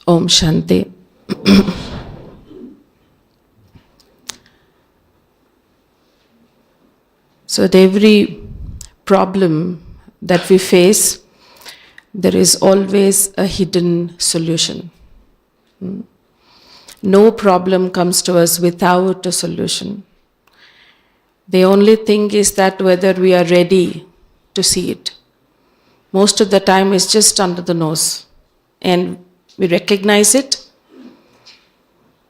Om Shanti. So at every problem that we face, there is always a hidden solution. No problem comes to us without a solution. The only thing is that whether we are ready to see it. Most of the time it's just under the nose. And we recognize it.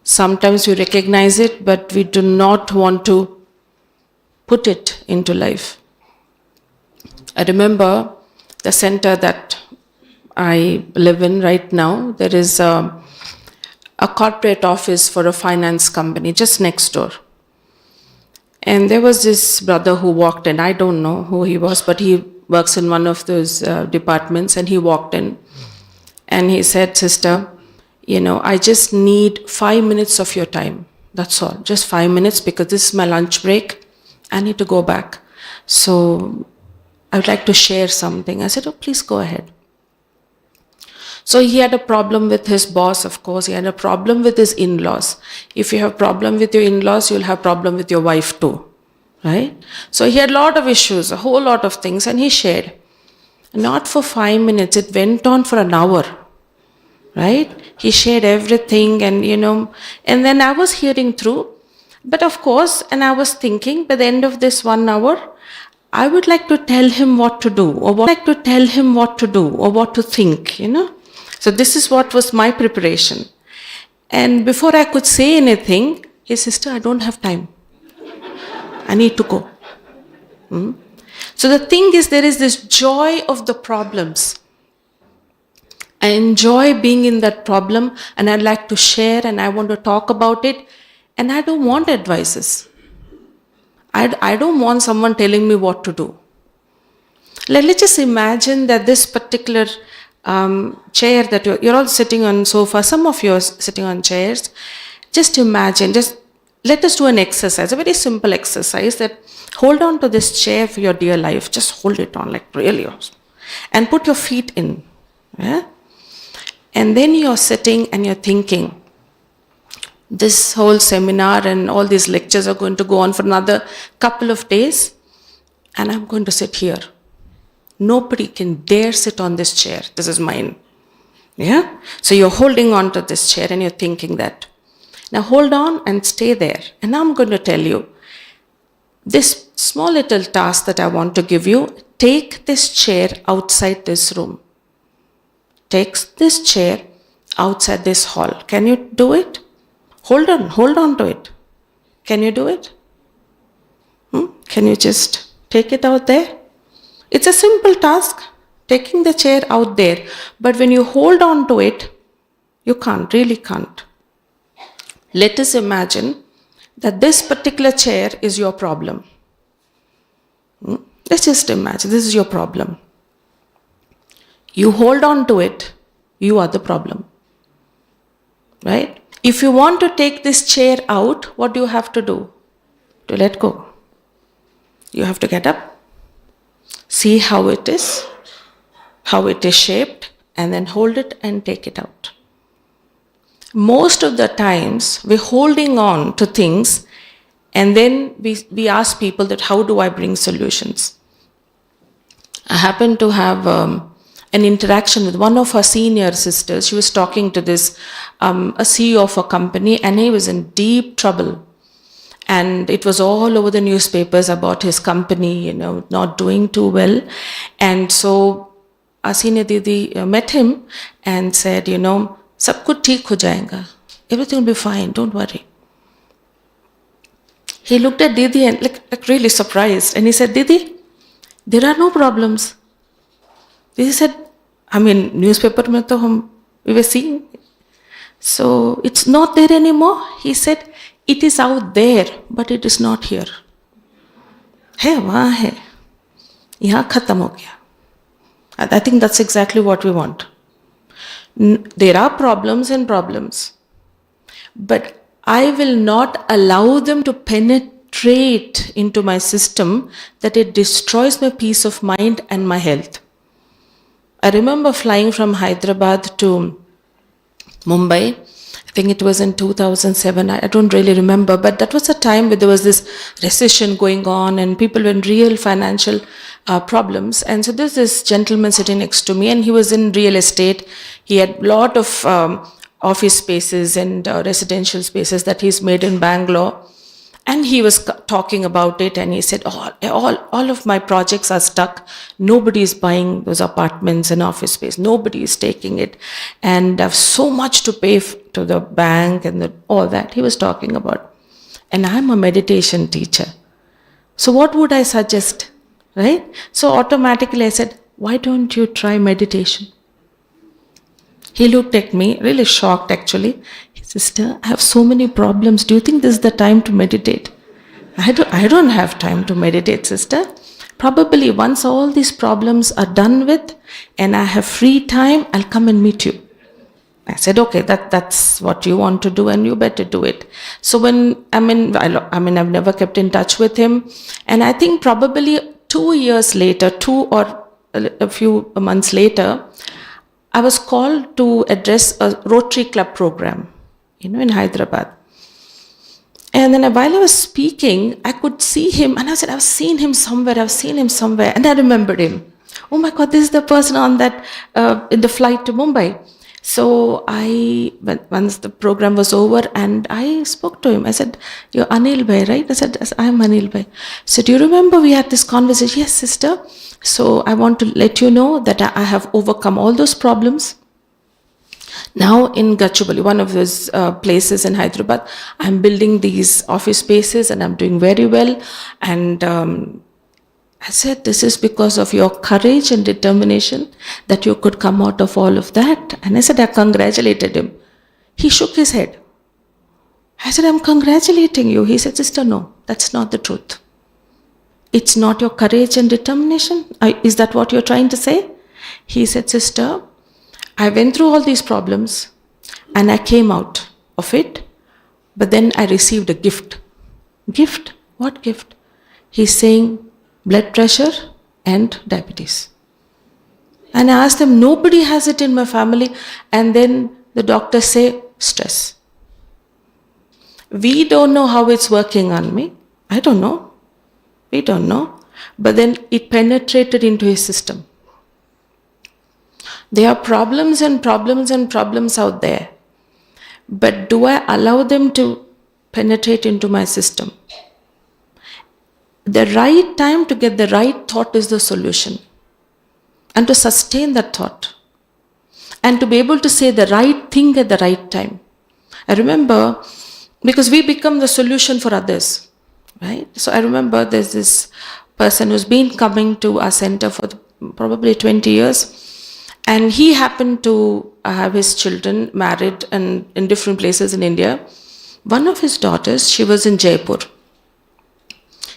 Sometimes we recognize it, but we do not want to put it into life. I remember the center that I live in right now. There is a corporate office for a finance company just next door. And there was this brother who walked in. I don't know who he was, but he works in one of those departments, and he walked in. And he said, "Sister, I just need 5 minutes of your time. That's all. Just 5 minutes, because this is my lunch break. I need to go back. So I would like to share something." I said, "Oh, please go ahead." So he had a problem with his boss, of course. He had a problem with his in-laws. If you have a problem with your in-laws, you'll have a problem with your wife too, right? So he had a lot of issues, a whole lot of things, and he shared. Not for 5 minutes, it went on for an hour, right? He shared everything, and and then I was hearing through. But of course, and I was thinking, by the end of this 1 hour, I would like to tell him what to do, or what to think, So this is what was my preparation. And before I could say anything, he said, "Sister, I don't have time. I need to go." So the thing is, there is this joy of the problems. I enjoy being in that problem, and I'd like to share, and I want to talk about it, and I don't want advices. I don't want someone telling me what to do. Let's just imagine that this particular chair that you're all sitting on sofa, some of you are sitting on chairs. Just imagine, just let us do an exercise, a very simple exercise, that hold on to this chair for your dear life. Just hold it on, like really awesome. And put your feet in. Yeah? And then you're sitting and you're thinking, this whole seminar and all these lectures are going to go on for another couple of days, and I'm going to sit here. Nobody can dare sit on this chair. This is mine. Yeah? So you're holding on to this chair and you're thinking that. Now hold on and stay there. And now I'm going to tell you this small little task that I want to give you. Take this chair outside this room. Take this chair outside this hall. Can you do it? Hold on to it. Can you do it? Can you just take it out there? It's a simple task, taking the chair out there. But when you hold on to it, you really can't. Let us imagine that this particular chair is your problem. Let's just imagine this is your problem. You hold on to it, you are the problem. Right? If you want to take this chair out, what do you have to do? To let go. You have to get up, see how it is shaped, and then hold it and take it out. Most of the times, we're holding on to things, and then we ask people that, how do I bring solutions? I happened to have an interaction with one of her senior sisters. She was talking to this, a CEO of a company, and he was in deep trouble. And it was all over the newspapers about his company, not doing too well. And so our senior Didi met him and said, "Sab kuch theek ho jayega. Everything will be fine, don't worry." He looked at Didi and like really surprised. And he said, "Didi, there are no problems." Didi said, newspaper mein to we were seeing. So it's not there anymore. He said, "It is out there, but it is not here." है वहाँ है, यहाँ खत्म हो गया. I think that's exactly what we want. There are problems and problems, but I will not allow them to penetrate into my system that it destroys my peace of mind and my health. I remember flying from Hyderabad to Mumbai. I think it was in 2007. I don't really remember, but that was a time where there was this recession going on and people were in real financial problems. And so there's this gentleman sitting next to me, and he was in real estate. He had a lot of office spaces and residential spaces that he's made in Bangalore. And he was talking about it, and he said, all of my projects are stuck. Nobody is buying those apartments and office space. Nobody is taking it. And I have so much to pay to the bank and all that he was talking about. And I'm a meditation teacher. So what would I suggest, right? So automatically I said, why don't you try meditation? He looked at me, really shocked actually. Sister, I have so many problems. Do you think this is the time to meditate? I don't have time to meditate, sister. Probably once all these problems are done with and I have free time, I'll come and meet you. I said, okay, that's what you want to do and you better do it. So I've never kept in touch with him. And I think probably 2 years later, 2 or a few months later, I was called to address a Rotary Club program, in Hyderabad. And then while I was speaking, I could see him, and I said, I've seen him somewhere, and I remembered him. Oh my God, this is the person on that, in the flight to Mumbai. So once the program was over, and I spoke to him, I said, you're Anil Bhai, right? I said, I'm Anil Bhai. So do you remember we had this conversation? Yes, sister. So I want to let you know that I have overcome all those problems. Now in Gachibowli, one of those places in Hyderabad, I'm building these office spaces and I'm doing very well. And I said, this is because of your courage and determination that you could come out of all of that. And I said, I congratulated him. He shook his head. I said, I'm congratulating you. He said, sister, no, that's not the truth. It's not your courage and determination. Is that what you're trying to say? He said, sister, I went through all these problems and I came out of it, but then I received a gift. Gift? What gift? He's saying blood pressure and diabetes. And I asked him, nobody has it in my family. And then the doctors say, stress. We don't know how it's working on me. I don't know. We don't know. But then it penetrated into his system. There are problems and problems and problems out there. But do I allow them to penetrate into my system? The right time to get the right thought is the solution. And to sustain that thought. And to be able to say the right thing at the right time. I remember, because we become the solution for others. Right? So I remember there's this person who's been coming to our center for probably 20 years. And he happened to have his children married and in different places in India. One of his daughters, she was in Jaipur.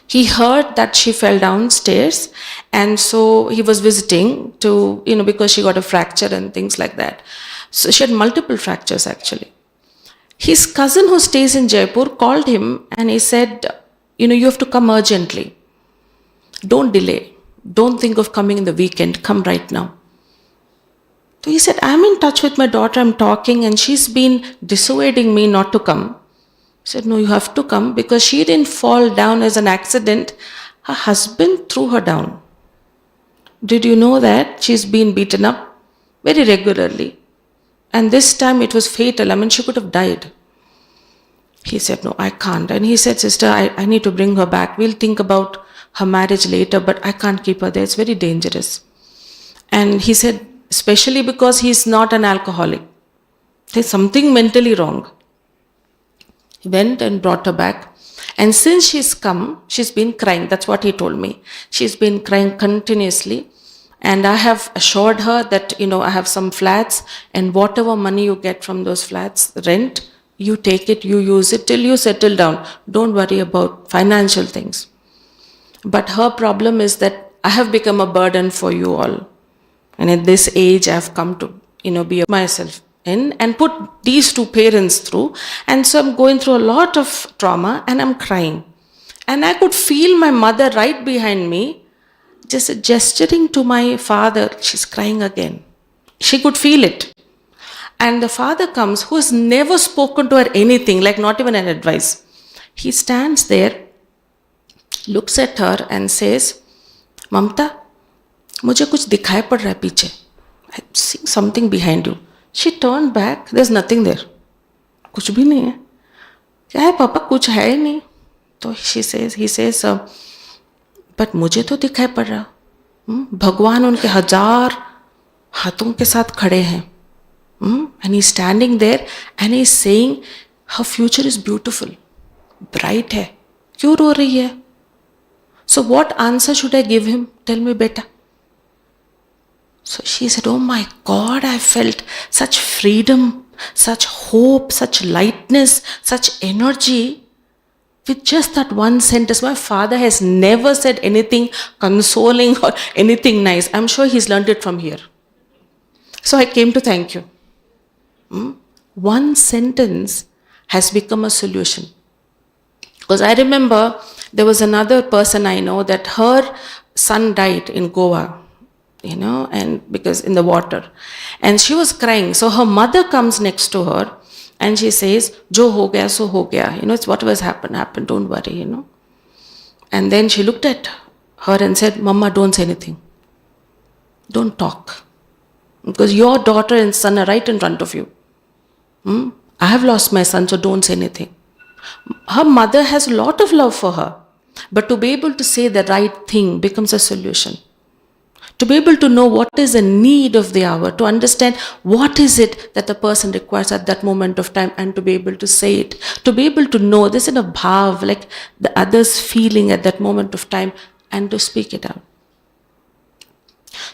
He heard that she fell downstairs, and so he was visiting to, because she got a fracture and things like that. So she had multiple fractures actually. His cousin who stays in Jaipur called him and he said, you have to come urgently. Don't delay. Don't think of coming in the weekend. Come right now. So he said, I'm in touch with my daughter, I'm talking, and she's been dissuading me not to come. He said, no, you have to come because she didn't fall down as an accident. Her husband threw her down. Did you know that she's been beaten up very regularly? And this time it was fatal. She could have died. He said, no, I can't. And he said, sister, I need to bring her back. We'll think about her marriage later, but I can't keep her there. It's very dangerous. And he said, especially because he's not an alcoholic. There's something mentally wrong. He went and brought her back. And since she's come, she's been crying. That's what he told me. She's been crying continuously. And I have assured her that, I have some flats, and whatever money you get from those flats, rent, you take it, you use it till you settle down. Don't worry about financial things. But her problem is that I have become a burden for you all. And at this age, I've come to, be myself in and put these two parents through. And so I'm going through a lot of trauma and I'm crying. And I could feel my mother right behind me just gesturing to my father, she's crying again. She could feel it. And the father comes, who has never spoken to her anything, like not even an advice. He stands there, looks at her and says, Mamta, मुझे कुछ दिखाई पड़ रहा है पीछे. I see something behind you. She turned back, there's nothing there. कुछ भी नहीं है. क्या है पापा, कुछ है ही नहीं. तो he says, but मुझे तो दिखाई पड़ रहा. भगवान उनके 1000 हाथों के साथ खड़े हैं. And he's standing there and he's saying, her future is beautiful, bright है. क्यों रो रही है? So what answer should I give him? Tell me, beta. So she said, oh my God, I felt such freedom, such hope, such lightness, such energy with just that one sentence. My father has never said anything consoling or anything nice. I'm sure he's learned it from here. So I came to thank you. One sentence has become a solution. Because I remember there was another person I know that her son died in Goa, and because in the water. And she was crying. So her mother comes next to her and she says, Jo ho gaya, so ho gaya. It's whatever has happened, don't worry, And then she looked at her and said, Mama, don't say anything. Don't talk. Because your daughter and son are right in front of you. I have lost my son, so don't say anything. Her mother has a lot of love for her. But to be able to say the right thing becomes a solution. To be able to know what is the need of the hour, to understand what is it that the person requires at that moment of time, and to be able to say it. To be able to know this in a bhav, like the other's feeling at that moment of time, and to speak it out.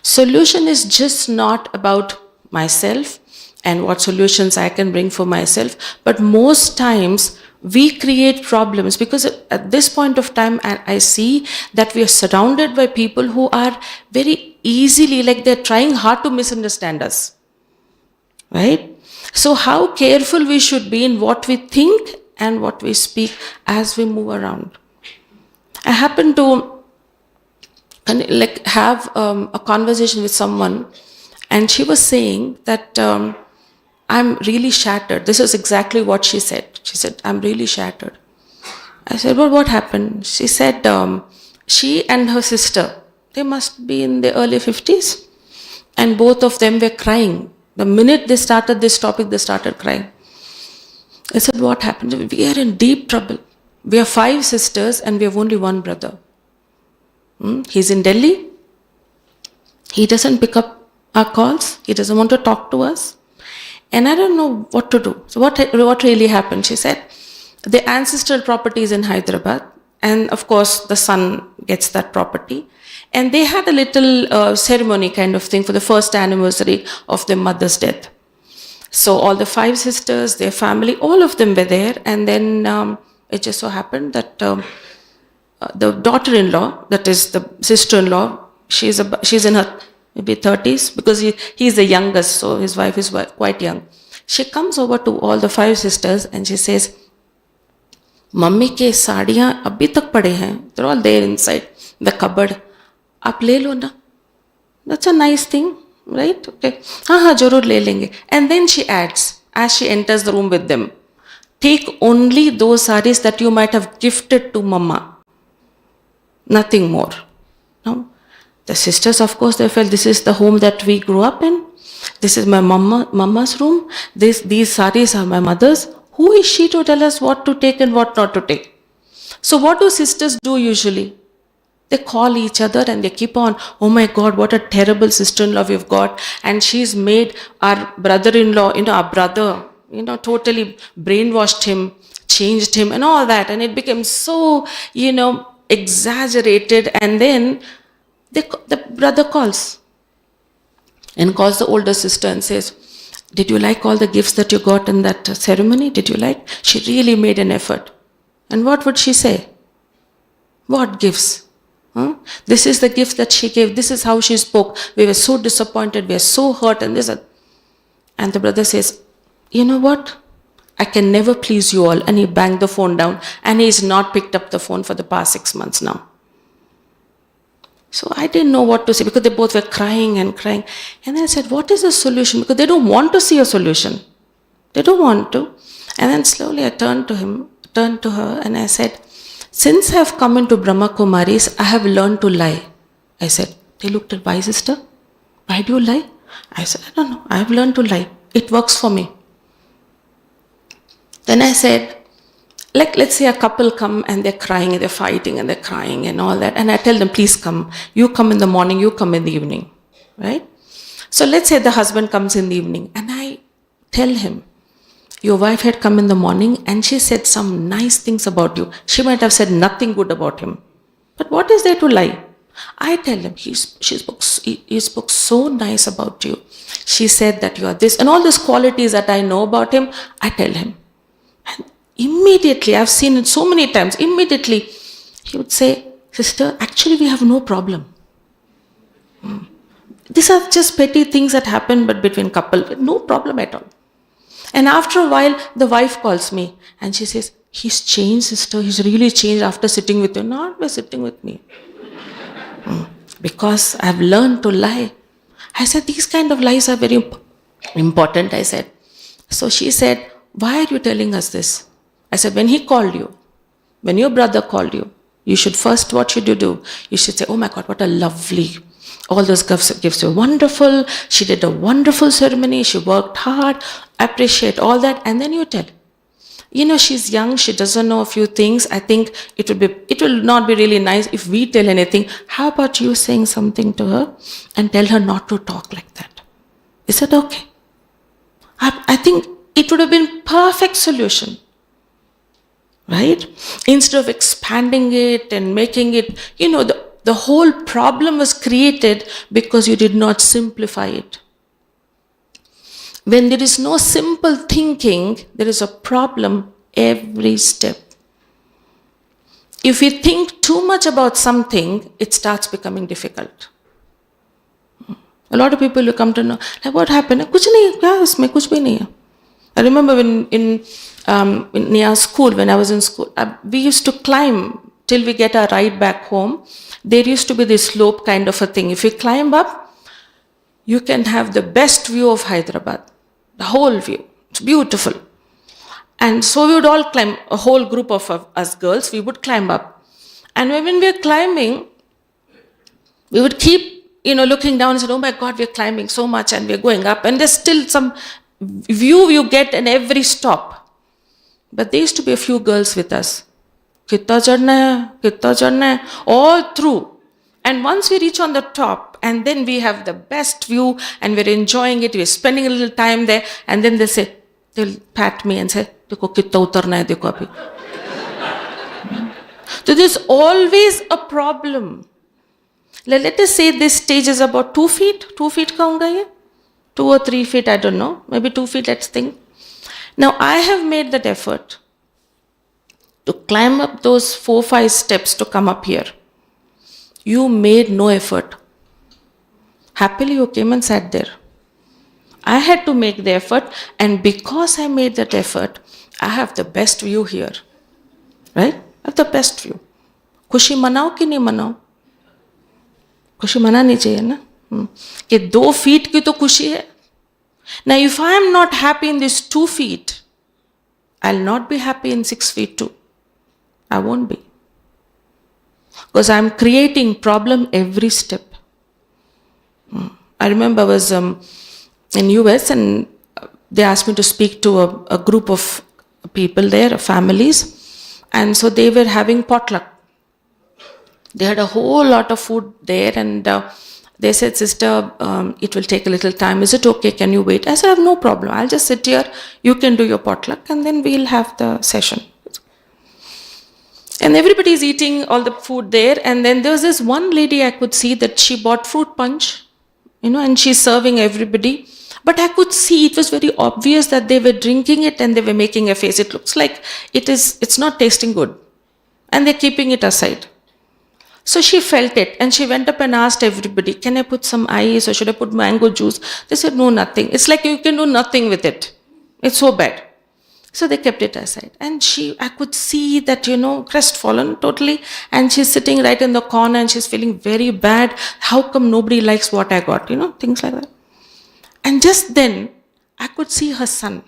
Solution is just not about myself and what solutions I can bring for myself, but most times we create problems because at this point of time I see that we are surrounded by people who are very easily, like they're trying hard to misunderstand us, right? So how careful we should be in what we think and what we speak as we move around. I happened to have a conversation with someone, and she was saying that I'm really shattered. This is exactly what she said. She said, I'm really shattered. I said, well, what happened? She said, she and her sister, they must be in the early 50s, and both of them were crying. The minute they started this topic, they started crying. I said, what happened? We are in deep trouble. We are 5 sisters and we have only one brother. He's in Delhi. He doesn't pick up our calls. He doesn't want to talk to us. And I don't know what to do. So what really happened? She said, the ancestral property is in Hyderabad. And of course, the son gets that property. And they had a little ceremony kind of thing for the first anniversary of their mother's death. So all the 5 sisters, their family, all of them were there. And then it just so happened that the daughter-in-law, that is the sister-in-law, she's in her maybe 30s, because he's the youngest, so his wife is quite young. She comes over to all the 5 sisters and she says, Mummy ke saadiyan abhi tak pade hain. They're all there inside the cupboard. Aap le lo na. That's a nice thing, right? Okay. Haan, jarur le lenge. And then she adds, as she enters the room with them, take only those sarees that you might have gifted to Mama. Nothing more. No. The sisters, of course, they felt this is the home that we grew up in. This is my mama's room. These saris are my mother's. Who is she to tell us what to take and what not to take? So what do sisters do usually? They call each other and they keep on, oh my God, what a terrible sister-in-law we've got. And she's made our brother-in-law, our brother, totally brainwashed him, changed him and all that. And it became so, exaggerated. And then the brother calls the older sister and says, did you like all the gifts that you got in that ceremony? Did you like? She really made an effort. And what would she say? What gifts? This is the gift that she gave. This is how she spoke. We were so disappointed. We are so hurt. And the brother says, you know what? I can never please you all. And he banged the phone down. And he's not picked up the phone for the past 6 months now. So I didn't know what to say because they both were crying and crying. And I said, what is the solution? Because they don't want to see a solution. They don't want to. And then slowly I turned to her, and I said, since I have come into Brahma Kumaris, I have learned to lie. I said, they looked at, why sister? Why do you lie? I said, I don't know. I have learned to lie. It works for me. Then I said, like, let's say a couple come and they're crying and they're fighting and they're crying and all that. And I tell them, please come. You come in the morning, you come in the evening. Right? So let's say the husband comes in the evening, and I tell him, your wife had come in the morning and she said some nice things about you. She might have said nothing good about him. But what is there to lie? I tell him, he spoke so nice about you. She said that you are this. And all these qualities that I know about him, I tell him. And immediately, I've seen it so many times, immediately he would say, sister, actually we have no problem. These are just petty things that happen but between couple, no problem at all. And after a while, the wife calls me and she says, he's changed, sister. He's really changed after sitting with you. Not by sitting with me. Because I've learned to lie. I said, these kind of lies are very important, I said. So she said, why are you telling us this? I said, when he called you, when your brother called you, you should first, what should you do? You should say, oh my God, what a lovely. All those gifts were wonderful. She did a wonderful ceremony. She worked hard. Appreciate all that. And then you tell. You know, she's young. She doesn't know a few things. I think it will not be really nice if we tell anything. How about you saying something to her and tell her not to talk like that? Is that okay? I think it would have been perfect solution. Right? Instead of expanding it and making it, the whole problem was created because you did not simplify it. When there is no simple thinking, there is a problem every step. If we think too much about something, it starts becoming difficult. A lot of people who come to know, like, what happened? Kuch nahi, kya isme, kuch bhi nahi hai. I remember when in near school, when I was in school, we used to climb till we get our ride back home. There used to be this slope kind of a thing. If you climb up, you can have the best view of Hyderabad. The whole view. It's beautiful. And so we would all climb, a whole group of us girls, we would climb up. And when we were climbing, we would keep, looking down and say, oh my God, we're climbing so much and we're going up. And there's still some view you get in every stop. But there used to be a few girls with us. Kitta chadna hai, all through. And once we reach on the top, and then we have the best view, and we're enjoying it, we're spending a little time there, and then they'll pat me and say, dekho kitta utarna hai, dekho abhi. So there's always a problem. Let us say this stage is about 2 feet. 2 feet ka honga ye? 2 or 3 feet, I don't know. Maybe 2 feet, let's think. Now I have made that effort to climb up those 4-5 steps to come up here. You made no effort. Happily you came and sat there. I had to make the effort, and because I made that effort, I have the best view here. Right? I have the best view. खुशी मनाओ कि नहीं मनाओ? खुशी मनानी चाहिए ना? कि 2 feet की तो खुशी है. Now if I am not happy in these 2 feet, I'll not be happy in 6 feet too. I won't be. Because I'm creating problem every step. I remember I was in US and they asked me to speak to a group of people there, families. And so they were having potluck. They had a whole lot of food there, and they said, sister, it will take a little time. Is it okay? Can you wait? I said, I have no problem. I'll just sit here. You can do your potluck and then we'll have the session. And everybody is eating all the food there. And then there was this one lady I could see that she bought fruit punch, and she's serving everybody. But I could see it was very obvious that they were drinking it and they were making a face. It looks like it's not tasting good. And they're keeping it aside. So she felt it and she went up and asked everybody, can I put some ice or should I put mango juice? They said, no, nothing. It's like you can do nothing with it. It's so bad. So they kept it aside. And I could see that, crestfallen totally. And she's sitting right in the corner and she's feeling very bad. How come nobody likes what I got? Things like that. And just then, I could see her son.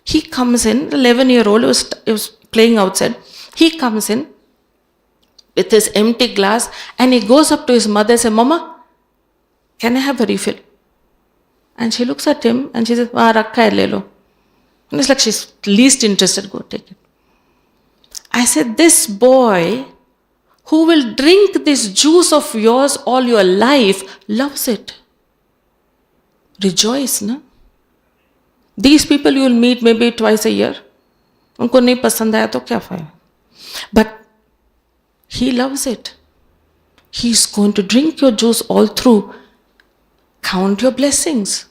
He comes in, 11-year-old, he was playing outside. He comes in with his empty glass and he goes up to his mother and says, Mama, can I have a refill? And she looks at him and she says, Rakha hai, le lo. And it's like she's least interested, go take it. I said, this boy who will drink this juice of yours all your life loves it. Rejoice, no? These people you will meet maybe twice a year. Unko nahi pasand aaya to kya faya? But he loves it. He's going to drink your juice all through. Count your blessings.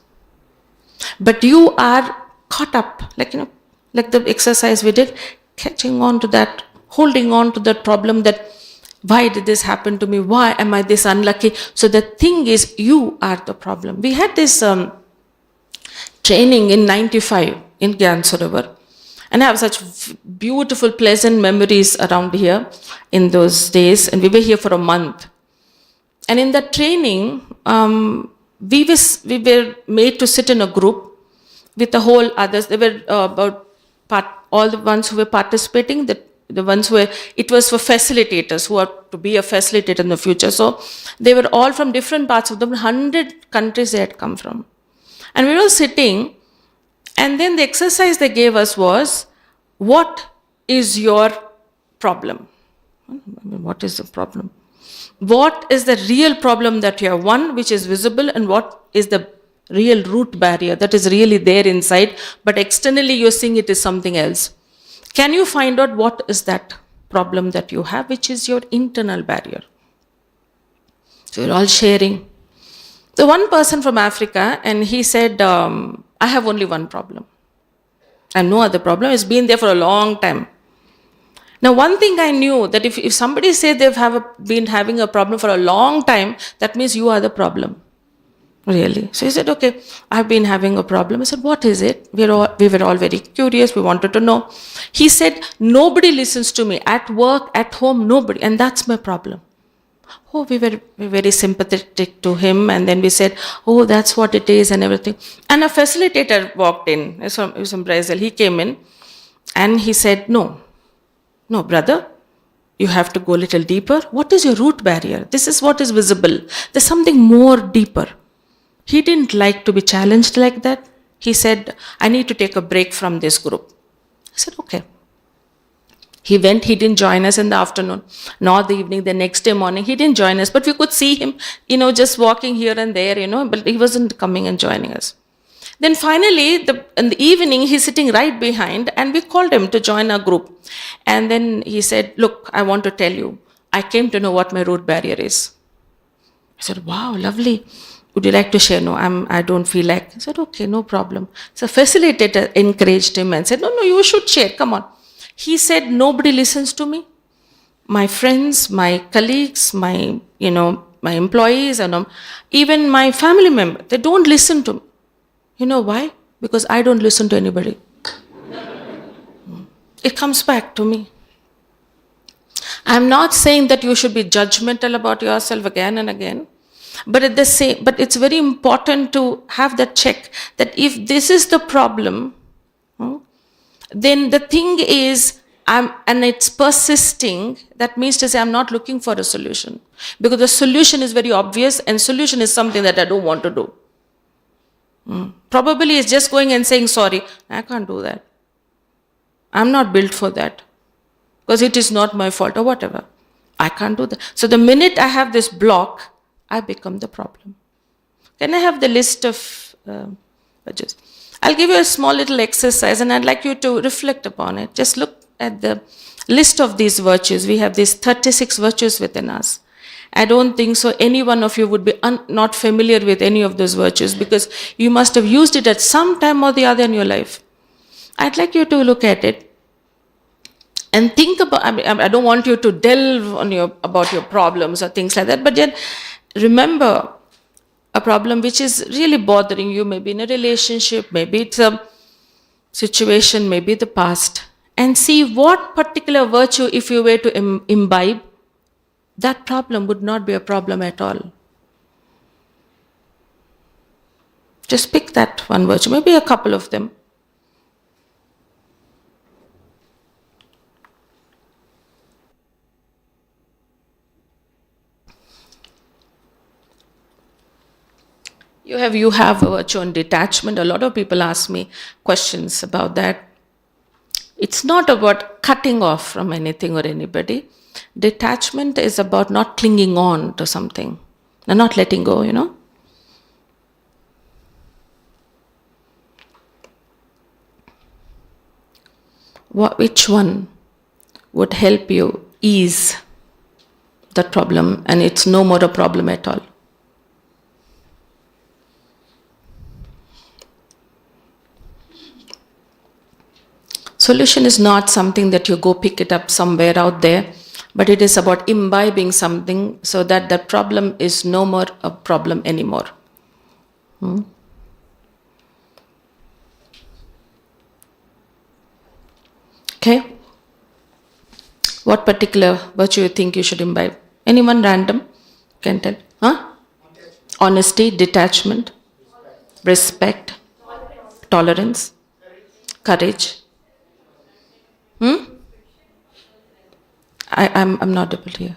But you are caught up, like the exercise we did, catching on to that, holding on to that problem, that why did this happen to me? Why am I this unlucky? So the thing is, you are the problem. We had this training in 95 in Gyan Sarovar. And I have such beautiful, pleasant memories around here in those days. And we were here for a month. And in that training, we were made to sit in a group with the whole others. They were all the ones who were participating, the ones who were, it was for facilitators who are to be a facilitator in the future. So they were all from different parts of the 100 countries they had come from. And we were sitting, and then the exercise they gave us was, what is your problem? What is the problem? What is the real problem that you have? One, which is visible, and what is the real root barrier that is really there inside, but externally you're seeing it is something else. Can you find out what is that problem that you have, which is your internal barrier? So we're all sharing. The one person from Africa, and he said, I have only one problem. And no other problem. It's been there for a long time. Now, one thing I knew, that if somebody says they've been having a problem for a long time, that means you are the problem. Really. So he said, okay, I've been having a problem. I said, what is it? We were all very curious. We wanted to know. He said, nobody listens to me. At work, at home, nobody. And that's my problem. Oh, we were very sympathetic to him. And then we said, oh, that's what it is and everything. And a facilitator walked in. He was from Brazil. He came in and he said, no, brother, you have to go a little deeper. What is your root barrier? This is what is visible. There's something more deeper. He didn't like to be challenged like that. He said, I need to take a break from this group. I said, okay. He went, he didn't join us in the afternoon, nor the evening, the next day morning. He didn't join us, but we could see him, just walking here and there, but he wasn't coming and joining us. Then finally, in the evening, he's sitting right behind, and we called him to join our group. And then he said, look, I want to tell you, I came to know what my root barrier is. I said, wow, lovely. Would you like to share? No, I don't feel like. I said, okay, no problem. So facilitator encouraged him and said, no, you should share, come on. He said, nobody listens to me. My friends, my colleagues, my employees, and even my family members, they don't listen to me. You know why? Because I don't listen to anybody. It comes back to me. I'm not saying that you should be judgmental about yourself again and again. But it's very important to have that check, that if this is the problem, then the thing is, and it's persisting, that means to say I'm not looking for a solution. Because the solution is very obvious, and solution is something that I don't want to do. Probably it's just going and saying, sorry, I can't do that. I'm not built for that. Because it is not my fault or whatever. I can't do that. So the minute I have this block, I become the problem. Can I have the list of virtues? I'll give you a small little exercise and I'd like you to reflect upon it. Just look at the list of these virtues. We have these 36 virtues within us. I don't think so any one of you would be not familiar with any of those virtues, because you must have used it at some time or the other in your life. I'd like you to look at it and think about, I don't want you to delve on about your problems or things like that, but then remember a problem which is really bothering you, maybe in a relationship, maybe it's situation may be the past, and see what particular virtue, if you were to imbibe, that problem would not be a problem at all. Just pick that one virtue, maybe a couple of them. You have a virtue on detachment. A lot of people ask me questions about that. It's not about cutting off from anything or anybody. Detachment is about not clinging on to something and not letting go, Which one would help you ease that problem and it's no more a problem at all? Solution is not something that you go pick it up somewhere out there, but it is about imbibing something so that the problem is no more a problem anymore. Okay? What particular virtue you think you should imbibe? Anyone random can tell? Honesty, detachment, respect, tolerance, courage. I'm not able to hear.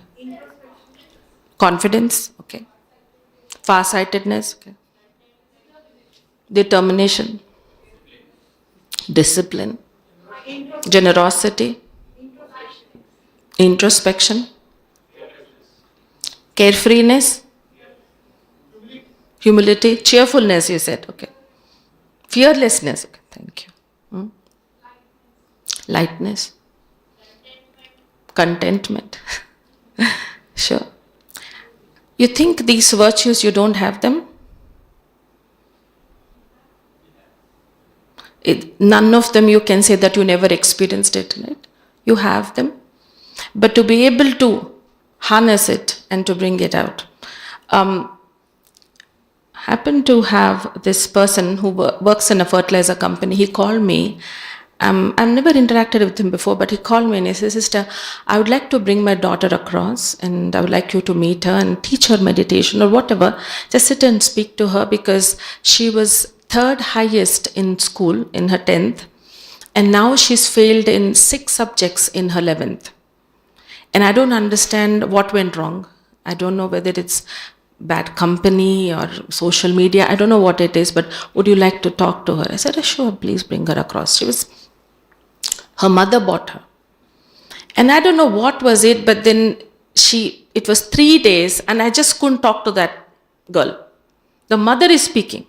Confidence, okay. Farsightedness, okay. Determination, discipline, generosity, introspection, carefreeness, humility, cheerfulness, you said, okay. Fearlessness, okay, thank you. Lightness, contentment. Sure. You think these virtues, you don't have them? None of them you can say that you never experienced it, right? You have them. But to be able to harness it and to bring it out. Happened to have this person who works in a fertilizer company. He called me. I've never interacted with him before, but he called me and he said, "Sister, I would like to bring my daughter across and I would like you to meet her and teach her meditation or whatever. Just sit and speak to her because she was third highest in school in her 10th and now she's failed in 6 subjects in her 11th. And I don't understand what went wrong. I don't know whether it's bad company or social media. I don't know what it is, but would you like to talk to her?" I said, "Sure, please bring her across." Her mother bought her. And I don't know what was it, but then it was 3 days and I just couldn't talk to that girl. The mother is speaking.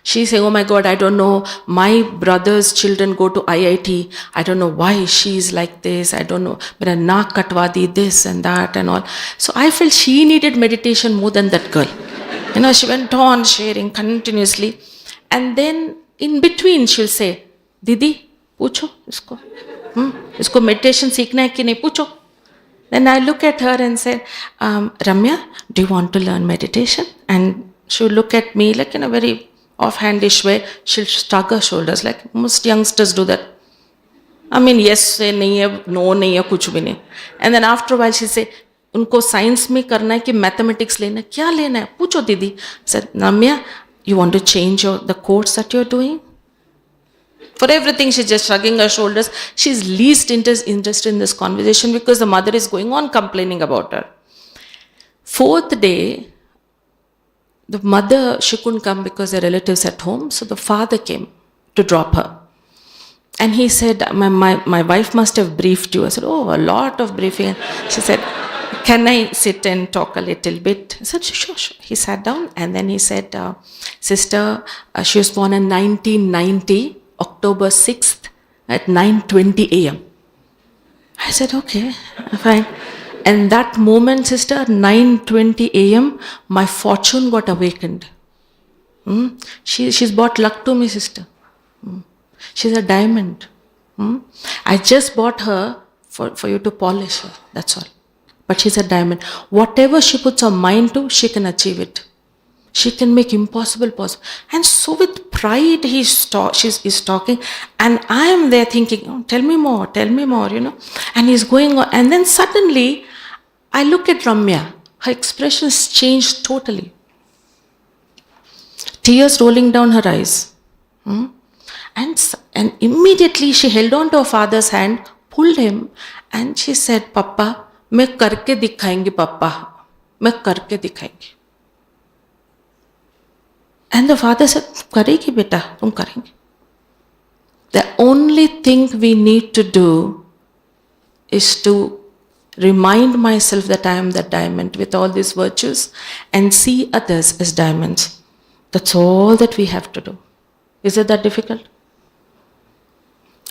She's saying, "Oh my God, I don't know. My brother's children go to IIT. I don't know why she's like this. I don't know. Mera naak katwa di, this and that and all." So I felt she needed meditation more than that girl. She went on sharing continuously. And then in between she'll say, "Didi, पूछो इसको इसको meditation सीखना है कि नहीं पूछो." Then I look at her and say, "Ramya, do you want to learn meditation?" And she'll look at me like in a very offhandish way. She'll shrug her shoulders like most youngsters do that. I mean, yes से नहीं है, no नहीं है, कुछ भी नहीं. And then after a while she'll say, "उनको science में करना है कि mathematics लेना है? क्या लेना है? पूछो दीदी." I said, "Ramya, you want to change the course that you're doing?" For everything, she's just shrugging her shoulders. She's least interested in this conversation because the mother is going on complaining about her. 4th day, the mother, she couldn't come because her relatives at home. So the father came to drop her. And he said, my wife must have briefed you. I said, "Oh, a lot of briefing." She said, "Can I sit and talk a little bit?" I said, sure. He sat down and then he said, "Sister, she was born in 1990. October 6th at 9:20 a.m. I said, "Okay, fine." And that moment, sister, 9:20 a.m., my fortune got awakened. She's brought luck to me, sister. She's a diamond. I just bought her for you to polish her, that's all. But she's a diamond. Whatever she puts her mind to, she can achieve it. She can make impossible possible. And so with pride, he's talking. And I am there thinking, oh, tell me more, And he's going on. And then suddenly, I look at Ramya. Her expressions changed totally. Tears rolling down her eyes. And immediately she held on to her father's hand, pulled him, and she said, Papa, मैं करके दिखाएंगे पापा, मैं करके दिखाएंगे. And the father said, करेगी बेटा, तुम करेंगे. The only thing we need to do is to remind myself that I am that diamond with all these virtues and see others as diamonds. That's all that we have to do. Is it that difficult?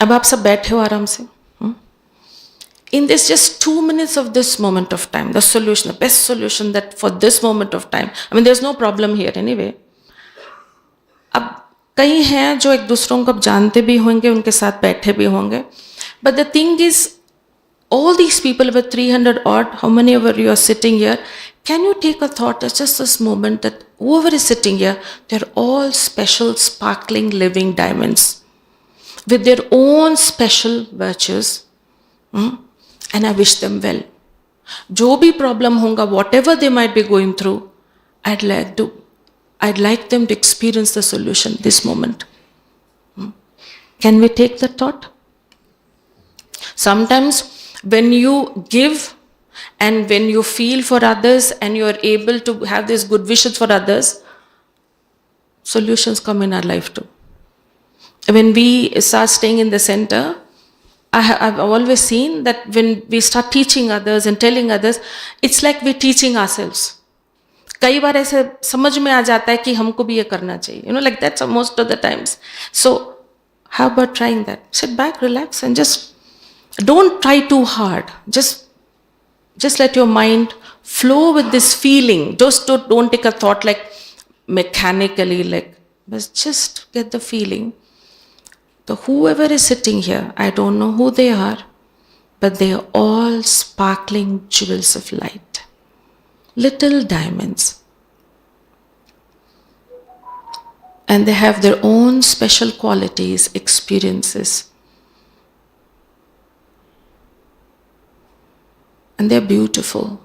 अब आप सब बैठे हो आराम से. In this just 2 minutes of this moment of time, the solution, the best solution that for this moment of time, I mean there's no problem here anyway. अब कई हैं जो एक दूसरों को जानते भी होंगे, उनके साथ बैठे भी होंगे. But the thing is, all these people with 300 odd, how many of you are sitting here, can you take a thought at just this moment that whoever is sitting here, they're all special, sparkling, living diamonds with their own special virtues. And I wish them well. जो भी problem होगा, whatever they might be going through, I'd like them to experience the solution this moment. Can we take that thought? Sometimes when you give and when you feel for others and you are able to have these good wishes for others, solutions come in our life too. When we start staying in the center, I've always seen that when we start teaching others and telling others, it's like we're teaching ourselves. कई बार ऐसे समझ में आ जाता है कि हमको भी ये करना चाहिए. Like that most of the times. So, how about trying that? Sit back, relax, and just don't try too hard. Just let your mind flow with this feeling. Just don't take a thought like mechanically, but just get the feeling. So whoever is sitting here, I don't know who they are, but they are all sparkling jewels of light. Little diamonds. And they have their own special qualities, experiences. And they're beautiful.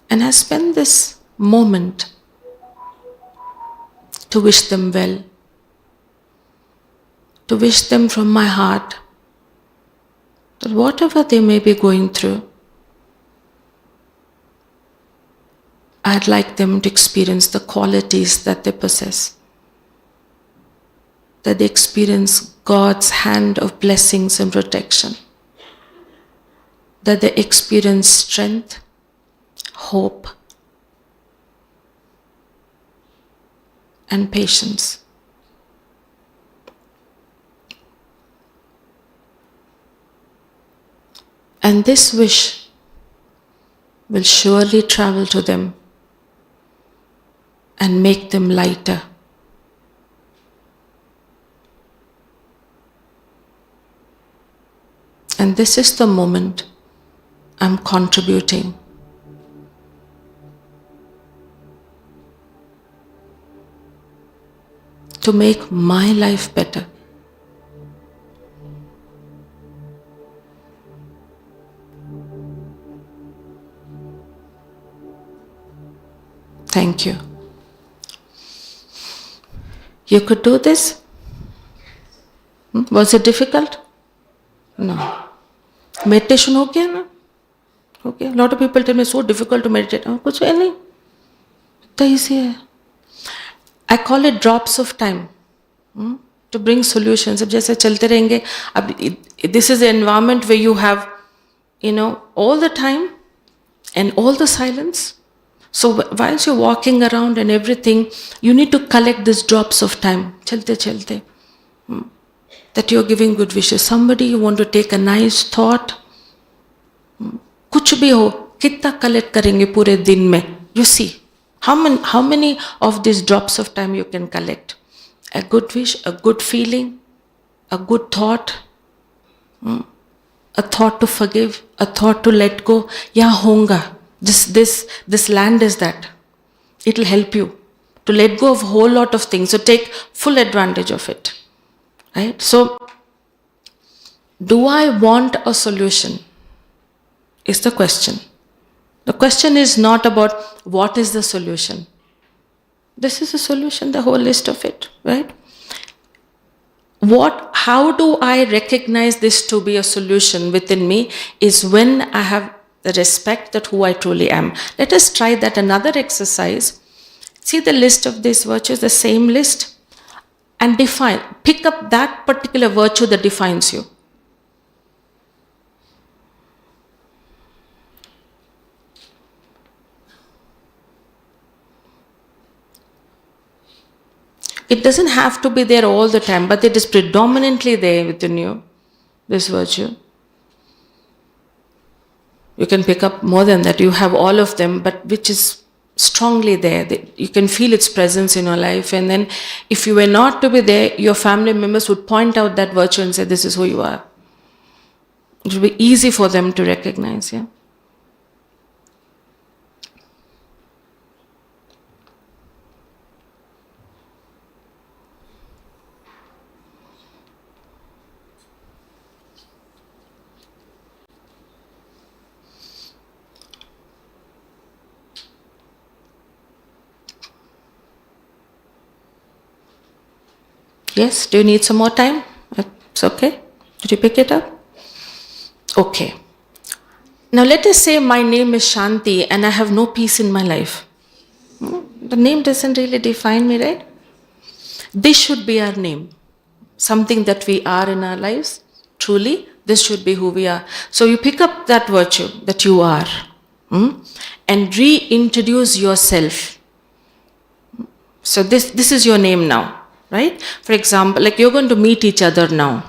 And I spend this moment to wish them well. To wish them from my heart that whatever they may be going through, I'd like them to experience the qualities that they possess. That they experience God's hand of blessings and protection. That they experience strength, hope, and patience. And this wish will surely travel to them and make them lighter. And this is the moment I'm contributing. To make my life better. Thank you. You could do this? Was it difficult? No. Meditation हो गया ना? हो गया. A lot of people tell me it's so difficult to meditate. कुछ है नहीं. इतना easy है. I call it drops of time. To bring solutions. अब जैसे चलते रहेंगे, अब this is the environment where you have, all the time and all the silence. So whilst you're walking around and everything, you need to collect these drops of time. Chalte. That you're giving good wishes. Somebody you want to take a nice thought. कुछ भी हो, कितना collect करेंगे पूरे दिन में? You see, how many of these drops of time you can collect? A good wish, a good feeling, a good thought, a thought to forgive, a thought to let go. यहाँ होगा. This land is that. It'll help you to let go of a whole lot of things. So take full advantage of it. Right? So, do I want a solution? Is the question. The question is not about what is the solution. This is the solution, the whole list of it, right? How do I recognize this to be a solution within me is when I have the respect that who I truly am. Let us try that another exercise. See the list of these virtues, the same list, and pick up that particular virtue that defines you. It doesn't have to be there all the time, but it is predominantly there within you, this virtue. You can pick up more than that. You have all of them, but which is strongly there. You can feel its presence in your life. And then if you were not to be there, your family members would point out that virtue and say, this is who you are. It will be easy for them to recognize, yeah? Yes, do you need some more time? It's okay. Did you pick it up? Okay. Now let us say my name is Shanti and I have no peace in my life. The name doesn't really define me, right? This should be our name. Something that we are in our lives. Truly, this should be who we are. So you pick up that virtue that you are and reintroduce yourself. So this is your name now. Right? For example, like you're going to meet each other now.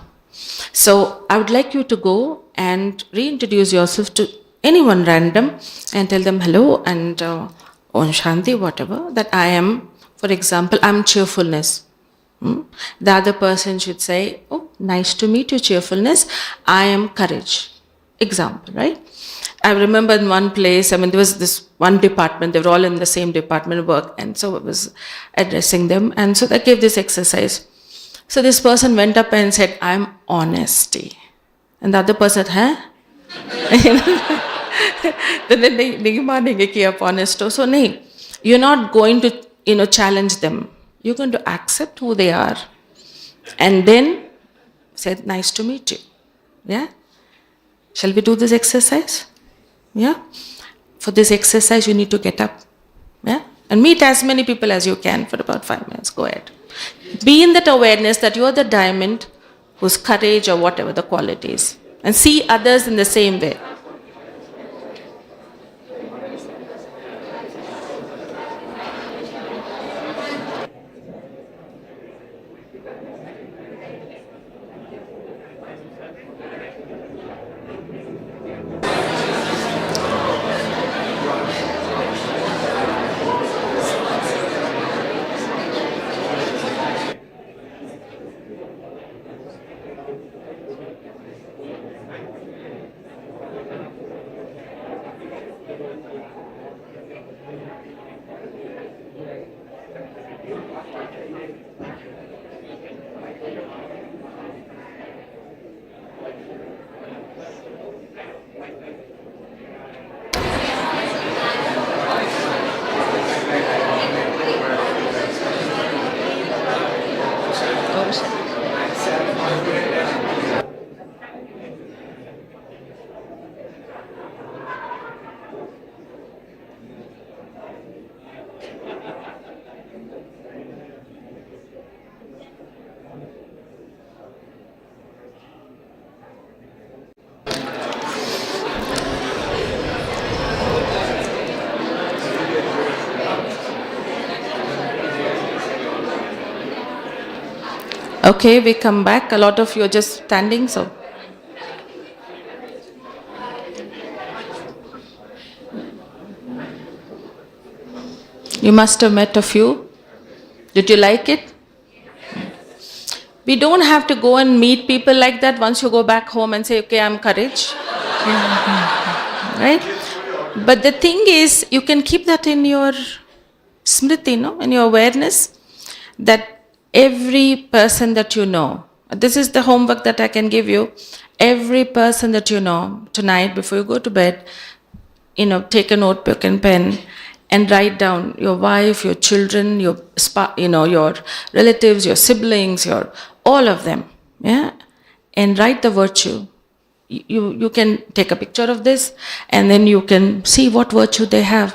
So I would like you to go and reintroduce yourself to anyone random and tell them hello and Om Shanti, whatever, that I am, for example, I'm cheerfulness. The other person should say, oh, nice to meet you, cheerfulness. I am courage. Example, right? I remember in one place, there was this one department, they were all in the same department work, and so I was addressing them, and so I gave this exercise. So this person went up and said, I'm honesty. And the other person said, huh? Then they up honest. So no, you're not going to challenge them. You're going to accept who they are. And then say, nice to meet you. Yeah? Shall we do this exercise? Yeah? For this exercise, you need to get up. Yeah? And meet as many people as you can for about 5 minutes. Go ahead. Be in that awareness that you are the diamond whose courage or whatever the quality is. And see others in the same way. Okay, we come back. A lot of you are just standing, so. You must have met a few. Did you like it? We don't have to go and meet people like that once you go back home and say, okay, I'm courage. Right? But the thing is, you can keep that in your smriti, no, in your awareness, that every person that you know, this is the homework that I can give you. Every person that you know, tonight before you go to bed, take a notebook and pen and write down your wife, your children, your your relatives, your siblings, your all of them, yeah, and write the virtue. You can take a picture of this, and then you can see what virtue they have.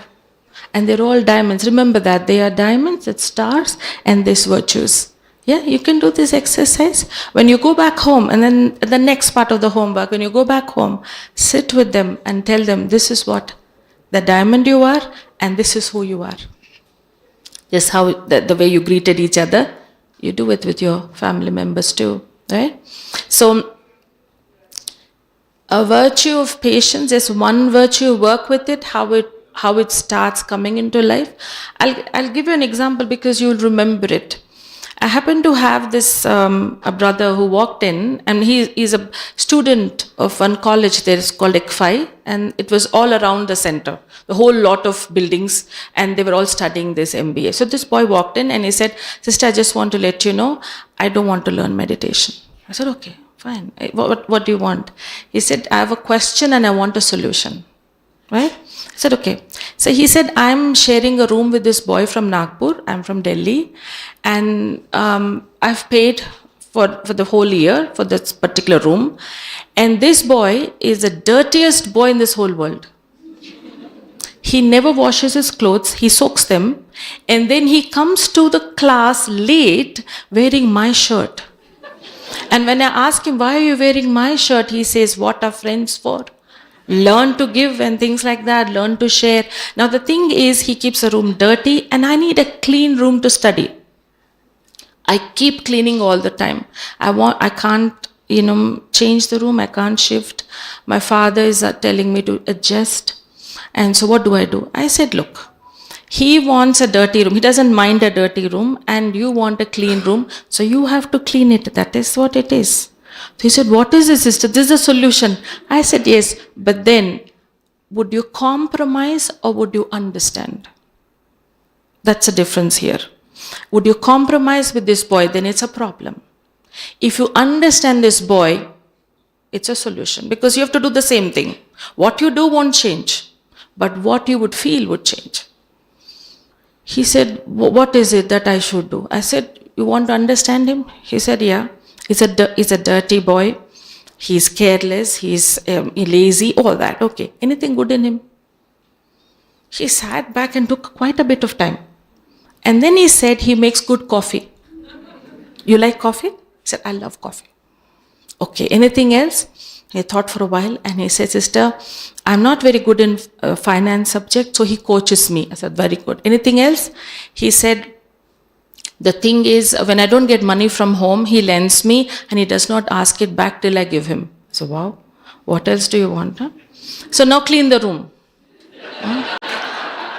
And they're all diamonds. Remember that they are diamonds, it's stars, and these virtues. Yeah, you can do this exercise. When you go back home, and then the next part of the homework, when you go back home, sit with them and tell them, this is what the diamond you are, and this is who you are. Just how the way you greeted each other, you do it with your family members too, right? So, a virtue of patience is one virtue. Work with it. How it starts coming into life. I'll give you an example because you'll remember it. I happen to have this a brother who walked in, and he's a student of one college there. It's called ECFI, and it was all around the center, the whole lot of buildings, and they were all studying this MBA. So this boy walked in and he said, "Sister, I just want to let you know, I don't want to learn meditation." I said, "Okay, fine. What do you want?" He said, "I have a question and I want a solution." Right? I said, okay. So he said, I'm sharing a room with this boy from Nagpur. I'm from Delhi. And I've paid for the whole year for this particular room. And this boy is the dirtiest boy in this whole world. He never washes his clothes. He soaks them. And then he comes to the class late wearing my shirt. And when I ask him, why are you wearing my shirt? He says, what are friends for? Learn to give and things like that, learn to share. Now the thing is, he keeps a room dirty, and I need a clean room to study. I keep cleaning all the time. I can't, change the room, I can't shift. My father is telling me to adjust. And so what do? I said, look, he wants a dirty room. He doesn't mind a dirty room, and you want a clean room, so you have to clean it. That is what it is. So he said, what is this, sister? This is a solution. I said, yes, but then would you compromise or would you understand? That's a difference here. Would you compromise with this boy? Then it's a problem. If you understand this boy, it's a solution, because you have to do the same thing. What you do won't change, but what you would feel would change. He said, what is it that I should do? I said, you want to understand him? He said, yeah. He's a dirty boy. He's careless. He's lazy. All that. Okay. Anything good in him? He sat back and took quite a bit of time. And then he said he makes good coffee. You like coffee? He said, I love coffee. Okay. Anything else? He thought for a while and he said, sister, I'm not very good in finance subject, so he coaches me. I said, very good. Anything else? He said, the thing is, when I don't get money from home, he lends me and he does not ask it back till I give him. So, wow, what else do you want? Huh? So now clean the room.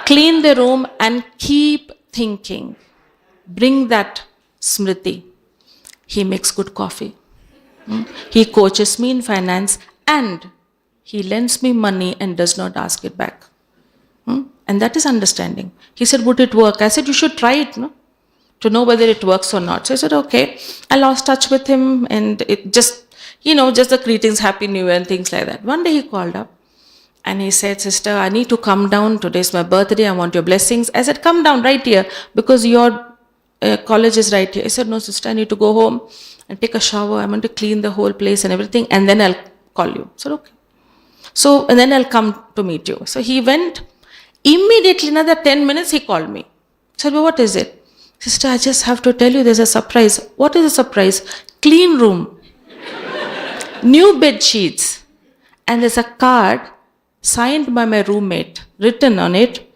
Clean the room and keep thinking. Bring that smriti. He makes good coffee. He coaches me in finance and he lends me money and does not ask it back. And that is understanding. He said, would it work? I said, you should try it, no? To know whether it works or not. So I said, okay. I lost touch with him and it just the greetings, Happy New Year and things like that. One day he called up and he said, sister, I need to come down. Today's my birthday. I want your blessings. I said, come down right here because your college is right here. He said, no, sister, I need to go home and take a shower. I want to clean the whole place and everything. And then I'll call you. I said, okay. So, and then I'll come to meet you. So he went. Immediately, another 10 minutes, he called me. I said, well, what is it? Sister, I just have to tell you there's a surprise. What is a surprise? Clean room. New bed sheets. And there's a card signed by my roommate. Written on it,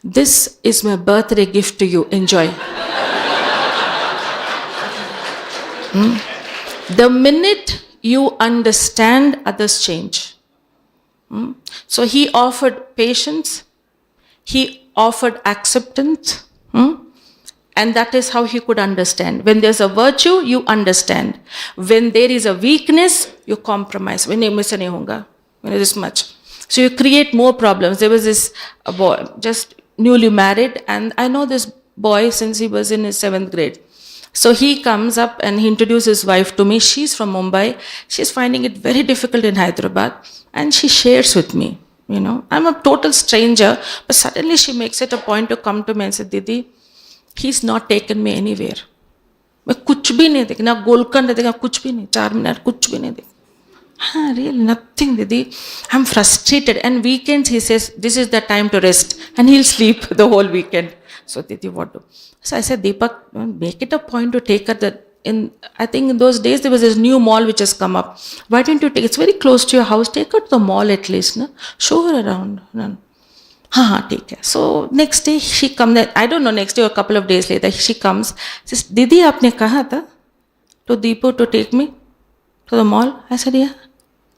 this is my birthday gift to you. Enjoy. The minute you understand, others change. So he offered patience. He offered acceptance. And that is how he could understand. When there's a virtue, you understand. When there is a weakness, you compromise. When you this much. So you create more problems. There was this boy, just newly married, and I know this boy since he was in his 7th grade. So he comes up and he introduces his wife to me. She's from Mumbai. She's finding it very difficult in Hyderabad, and she shares with me. I'm a total stranger, but suddenly she makes it a point to come to me and say, Didi, he's not taken me anywhere. मैं कुछ भी नहीं देखी, ना गोलकंड देखा, कुछ भी नहीं, 4 मिनट कुछ भी नहीं देखी. Really, nothing, Didi. I'm frustrated. And weekends, he says, this is the time to rest. And he'll sleep the whole weekend. So, Didi, what do? So I said, Deepak, make it a point to take her. I think in those days, there was this new mall which has come up. Why don't you take, it's very close to your house, take her to the mall at least. No? Show her around. No. Take care. So next day, she comes, I don't know, next day or a couple of days later, she comes, says, Didi, aapne kaha tha to Deepu to take me to the mall? I said, yeah.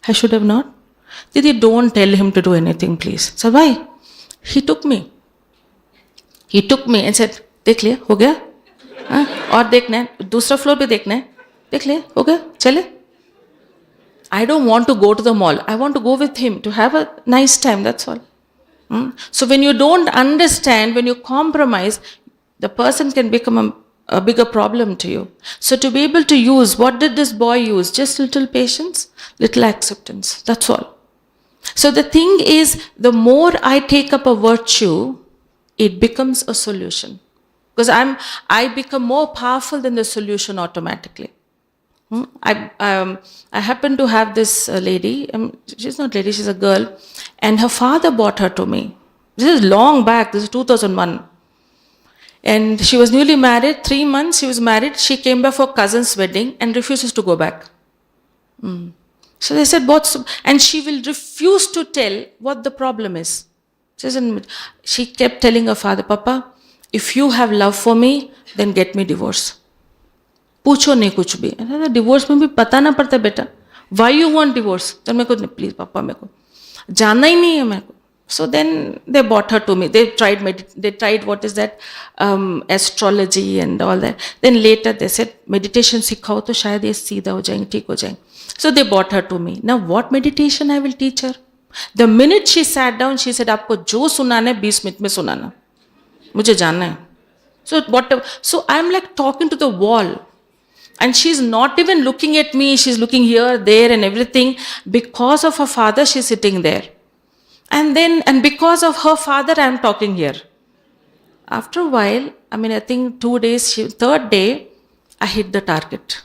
I should have not. Didi, don't tell him to do anything, please. So why? He took me. He took me and said, देख लिया, हो गया? और देखना है, दूसरा floor पे देखना है, देख लिया, हो गया, चले? I don't want to go to the mall. I want to go with him to have a nice time, that's all. So when you don't understand, when you compromise, the person can become a bigger problem to you. So to be able to use, what did this boy use? Just little patience, little acceptance. That's all. So the thing is, the more I take up a virtue, it becomes a solution. Because I become more powerful than the solution automatically. I happen to have this lady, she's not lady, she's a girl, and her father brought her to me. This is long back, this is 2001. And she was newly married, 3 months she was married, she came back for cousin's wedding and refuses to go back. So they said, and she will refuse to tell what the problem is. She kept telling her father, Papa, if you have love for me, then get me divorce. पूछो नहीं कुछ भी. Divorce में भी पता ना पड़ता बेटा. Why you want divorce? तो मेरे को please पापा मेरे को जानना ही नहीं है मेरे को. So then they brought her to me. They tried what is that astrology and all that. Then later they said meditation सिखाओ तो शायद ये सीधा हो जाएंगे, ठीक हो जाएंगे. So they brought her to me. Now what meditation I will teach her? The minute she sat down, she said आपको जो सुनाना है 20 मिनट में सुनाना. मुझे जानना है. So I'm like talking to the wall. And she's not even looking at me. She's looking here, there and everything. Because of her father, she's sitting there. And because of her father, I'm talking here. After a while, I think 2 days, third day, I hit the target.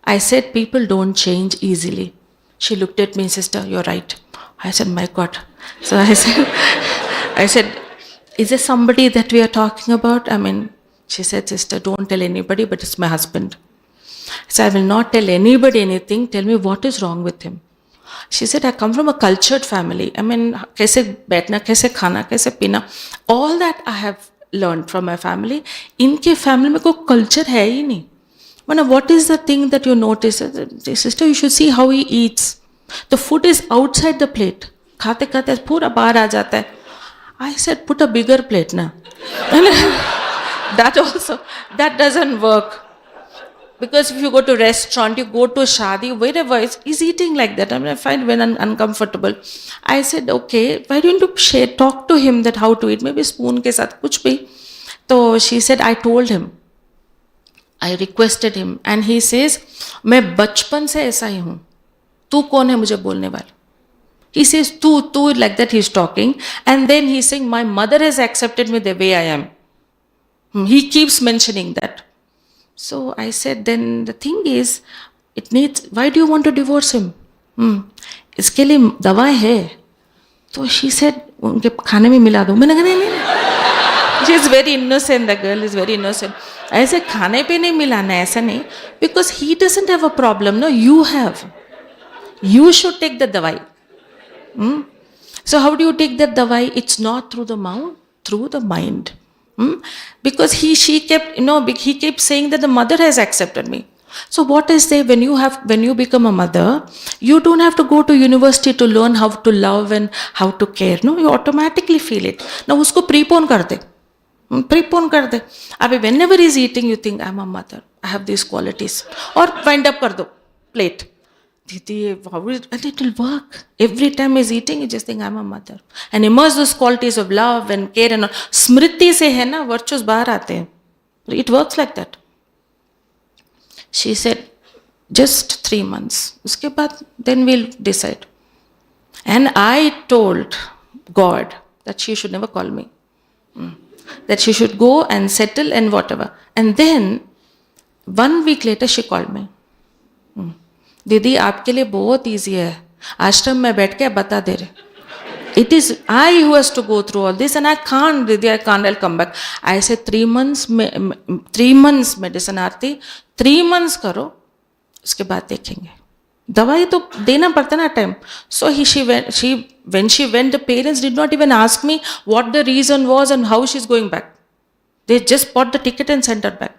I said, people don't change easily. She looked at me, sister, you're right. I said, my God. So I said, is there somebody that we are talking about? She said, sister, don't tell anybody, but it's my husband. So I will not tell anybody anything. Tell me what is wrong with him. She said, I come from a cultured family. कैसे बैठना, कैसे खाना, कैसे पीना. All that I have learned from my family. इनके family में कोई culture है ही नहीं. What is the thing that you notice? Sister, you should see how he eats. The food is outside the plate. खाते खाते पूरा बाहर आ जाता है. I said, put a bigger plate na. That doesn't work. Because if you go to restaurant, you go to shadi, wherever, he's eating like that. I find very uncomfortable. I said, okay, why don't you talk to him that how to eat? Maybe spoon ke saath, kuch bhi. So she said, I told him. I requested him. And he says, मैं बचपन से ऐसा ही हूँ. तू कौन है मुझे बोलने वाला? He says, tu, like that he's talking. And then he's saying, my mother has accepted me the way I am. He keeps mentioning that. So I said, then the thing is, why do you want to divorce him? इसके लिए दवाई है. So she said, उनके खाने में मिला दो. मैंने कहा नहीं. She is very innocent, the girl is very innocent. ऐसे खाने पे नहीं मिलाना है, ऐसा नहीं. Because he doesn't have a problem, no, you have. You should take the dawai. So how do you take that dawai? It's not through the mouth, through the mind. Because he kept saying that the mother has accepted me. So what is there when you become a mother, you don't have to go to university to learn how to love and how to care. No, you automatically feel it. Now usko prepone kar de. Prepone kar de. Abhi whenever he's eating, you think, I'm a mother. I have these qualities. Or wind up kar do. Plate. Didi, and it will work. Every time he's eating, you just think, I'm a mother. And immerse those qualities of love and care and all. Smriti se hai na, virtues bahar aate hain. It works like that. She said, just 3 months. Uske baad, then we'll decide. And I told God that she should never call me. That she should go and settle and whatever. And then, 1 week later, she called me. दीदी आपके लिए बहुत easy है आश्रम में बैठ के बता दे रहे it is I who has to go through all this and I can't दीदी I can't I come back I से 3 months मेडिसिन आती 3 months करो उसके बाद देखेंगे दवाई तो देना पड़ता ना time so when she went the parents did not even ask me what the reason was and how she's going back they just bought the ticket and sent her back.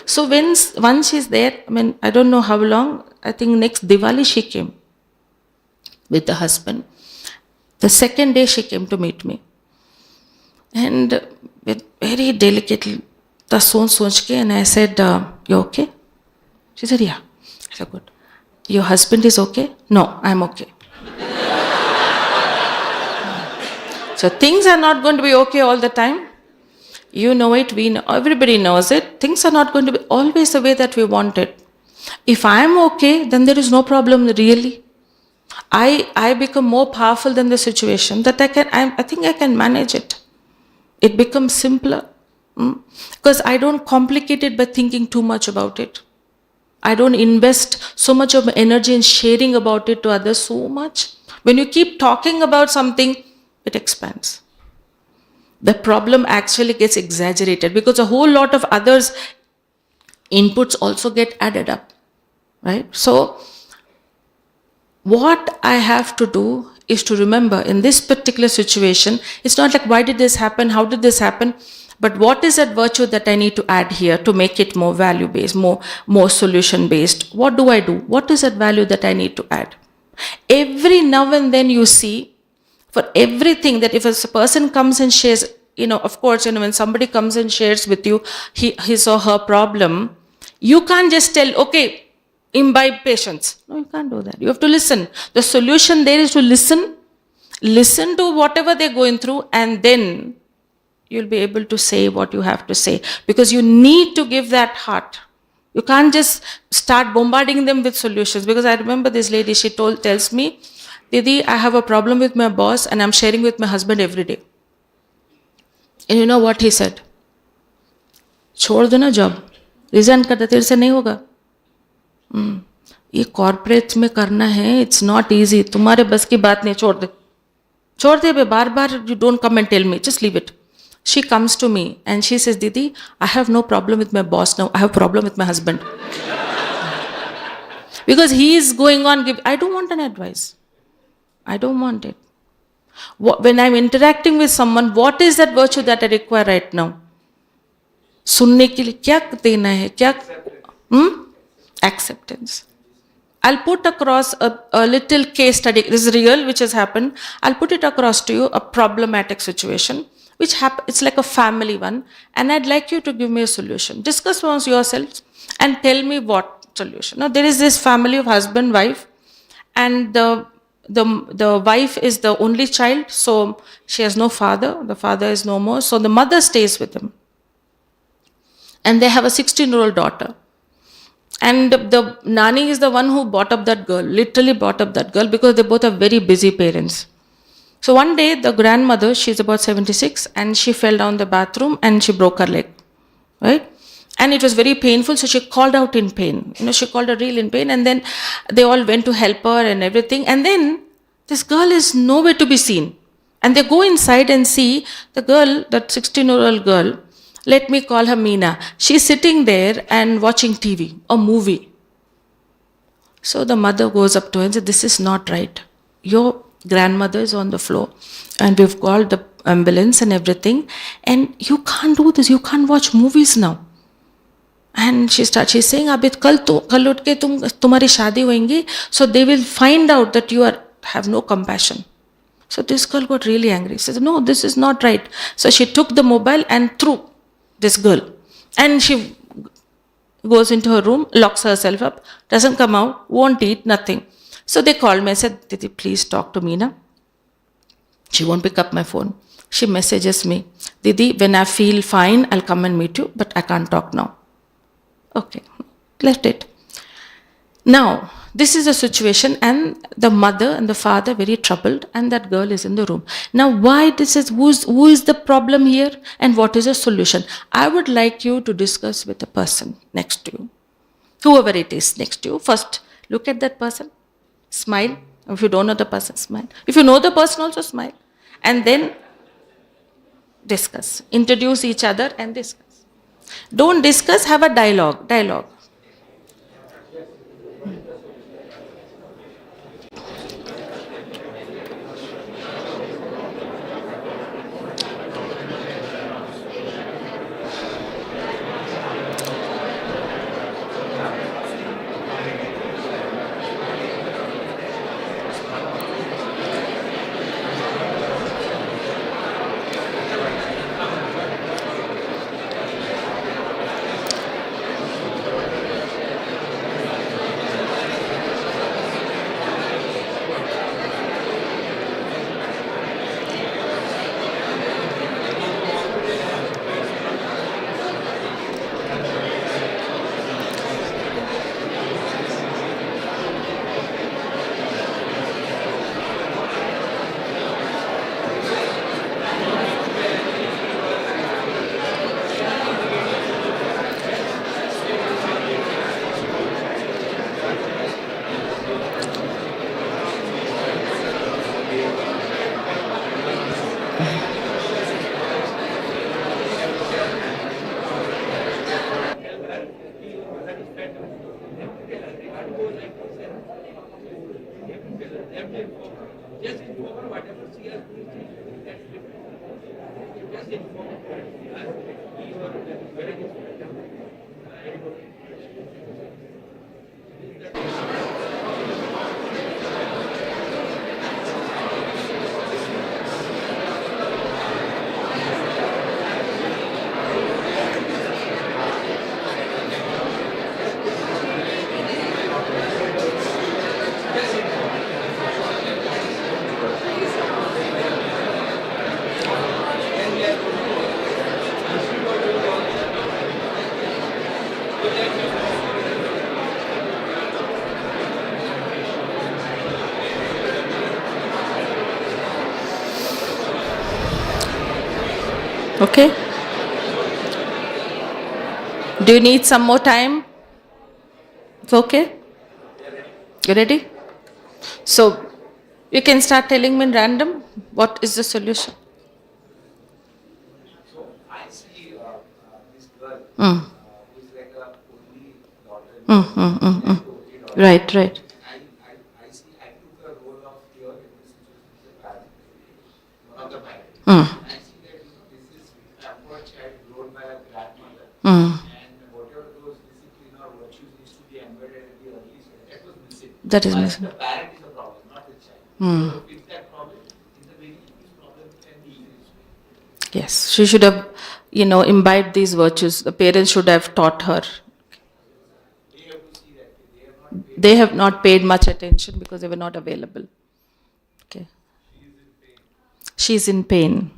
So once she's there, I mean, I don't know how long, I think next Diwali she came with the husband. The second day she came to meet me. And with very delicately, and I said, you okay? She said, yeah. I said, good. Your husband is okay? No, I'm okay. So things are not going to be okay all the time. You know it, we know, everybody knows it. Things are not going to be always the way that we want it. If I am okay, then there is no problem really. I become more powerful than the situation that I think I can manage it. It becomes simpler. Because I don't complicate it by thinking too much about it. I don't invest so much of my energy in sharing about it to others so much. When you keep talking about something, it expands. The problem actually gets exaggerated because a whole lot of others inputs also get added up, right? So what I have to do is to remember in this particular situation, it's not like why did this happen, how did this happen, but what is that virtue that I need to add here to make it more value based, more solution based? What do I do? What is that value that I need to add? Every now and then you see for everything that if a person comes and shares, of course, when somebody comes and shares with you his or her problem, you can't just tell, okay, imbibe patience. No, you can't do that. You have to listen. The solution there is to listen to whatever they're going through, and then you'll be able to say what you have to say because you need to give that heart. You can't just start bombarding them with solutions because I remember this lady, she tells me, Didi, I have a problem with my boss and I'm sharing with my husband every day. And you know what he said? छोड़ दो ना job resign कर दे तेरे से नहीं होगा ये corporate में करना है इट्स नॉट इजी तुम्हारे बस की बात नहीं छोड़ दे बे बार बार you don't come and tell me just leave it she comes to me and she says Didi I have no problem with my boss now I have problem with my husband because he is going on I don't want an advice I don't want it. When I'm interacting with someone, what is that virtue that I require right now? सुनने के लिए क्या देना है क्या acceptance. I'll put across a little case study. This is real, which has happened. I'll put it across to you, a problematic situation, which it's like a family one, and I'd like you to give me a solution. Discuss amongst yourselves and tell me what solution. Now, there is this family of husband, wife, and the wife is the only child, so she has no father. The father is no more, so the mother stays with him. And they have a 16-year-old daughter. And the nanny is the one who brought up that girl, literally brought up that girl, because they both are very busy parents. So one day, the grandmother, she's about 76, and she fell down the bathroom and she broke her leg, right? And it was very painful, so she called out in pain. She called her real in pain, and then they all went to help her and everything. And then this girl is nowhere to be seen. And they go inside and see the girl, that 16-year-old girl, let me call her Meena. She's sitting there and watching TV, a movie. So the mother goes up to her and says, this is not right. Your grandmother is on the floor and we've called the ambulance and everything. And you can't do this. You can't watch movies now. And she's saying, Abid, kal utke tumhari shaadi hoingi. So they will find out that you have no compassion. So this girl got really angry. She said, no, this is not right. So she took the mobile and threw this girl. And she goes into her room, locks herself up, doesn't come out, won't eat, nothing. So they called me and said, Didi, please talk to Meena. She won't pick up my phone. She messages me, Didi, when I feel fine, I'll come and meet you, but I can't talk now. Okay, left it. Now, this is a situation, and the mother and the father very troubled, and that girl is in the room. Now, why this is, who is the problem here, and what is the solution? I would like you to discuss with the person next to you, whoever it is next to you. First, look at that person, smile. If you don't know the person, smile. If you know the person, also smile. And then discuss. Introduce each other and discuss. Don't discuss, have a dialogue. Dialogue. Okay? Do you need some more time? It's okay? You ready? So, you can start telling me in random what is the solution. So I see this girl Mm. who is like a only daughter. Right, right. I see I took the role of here in this situation as a parent, one of the parents. Mm. I see that this is a poor child grown by a grandmother, Mm. and whatever those discipline or virtues needs to be embedded at the early stage, that was missing. That is But missing. the parent is a problem, not the child. Mm. So fix that problem in the beginning, this problem can be easily solved. Yes, she should have, imbibed these virtues. The parents should have taught her. They have to see that they have not paid. They have not paid much attention because they were not available. Okay. She's in pain.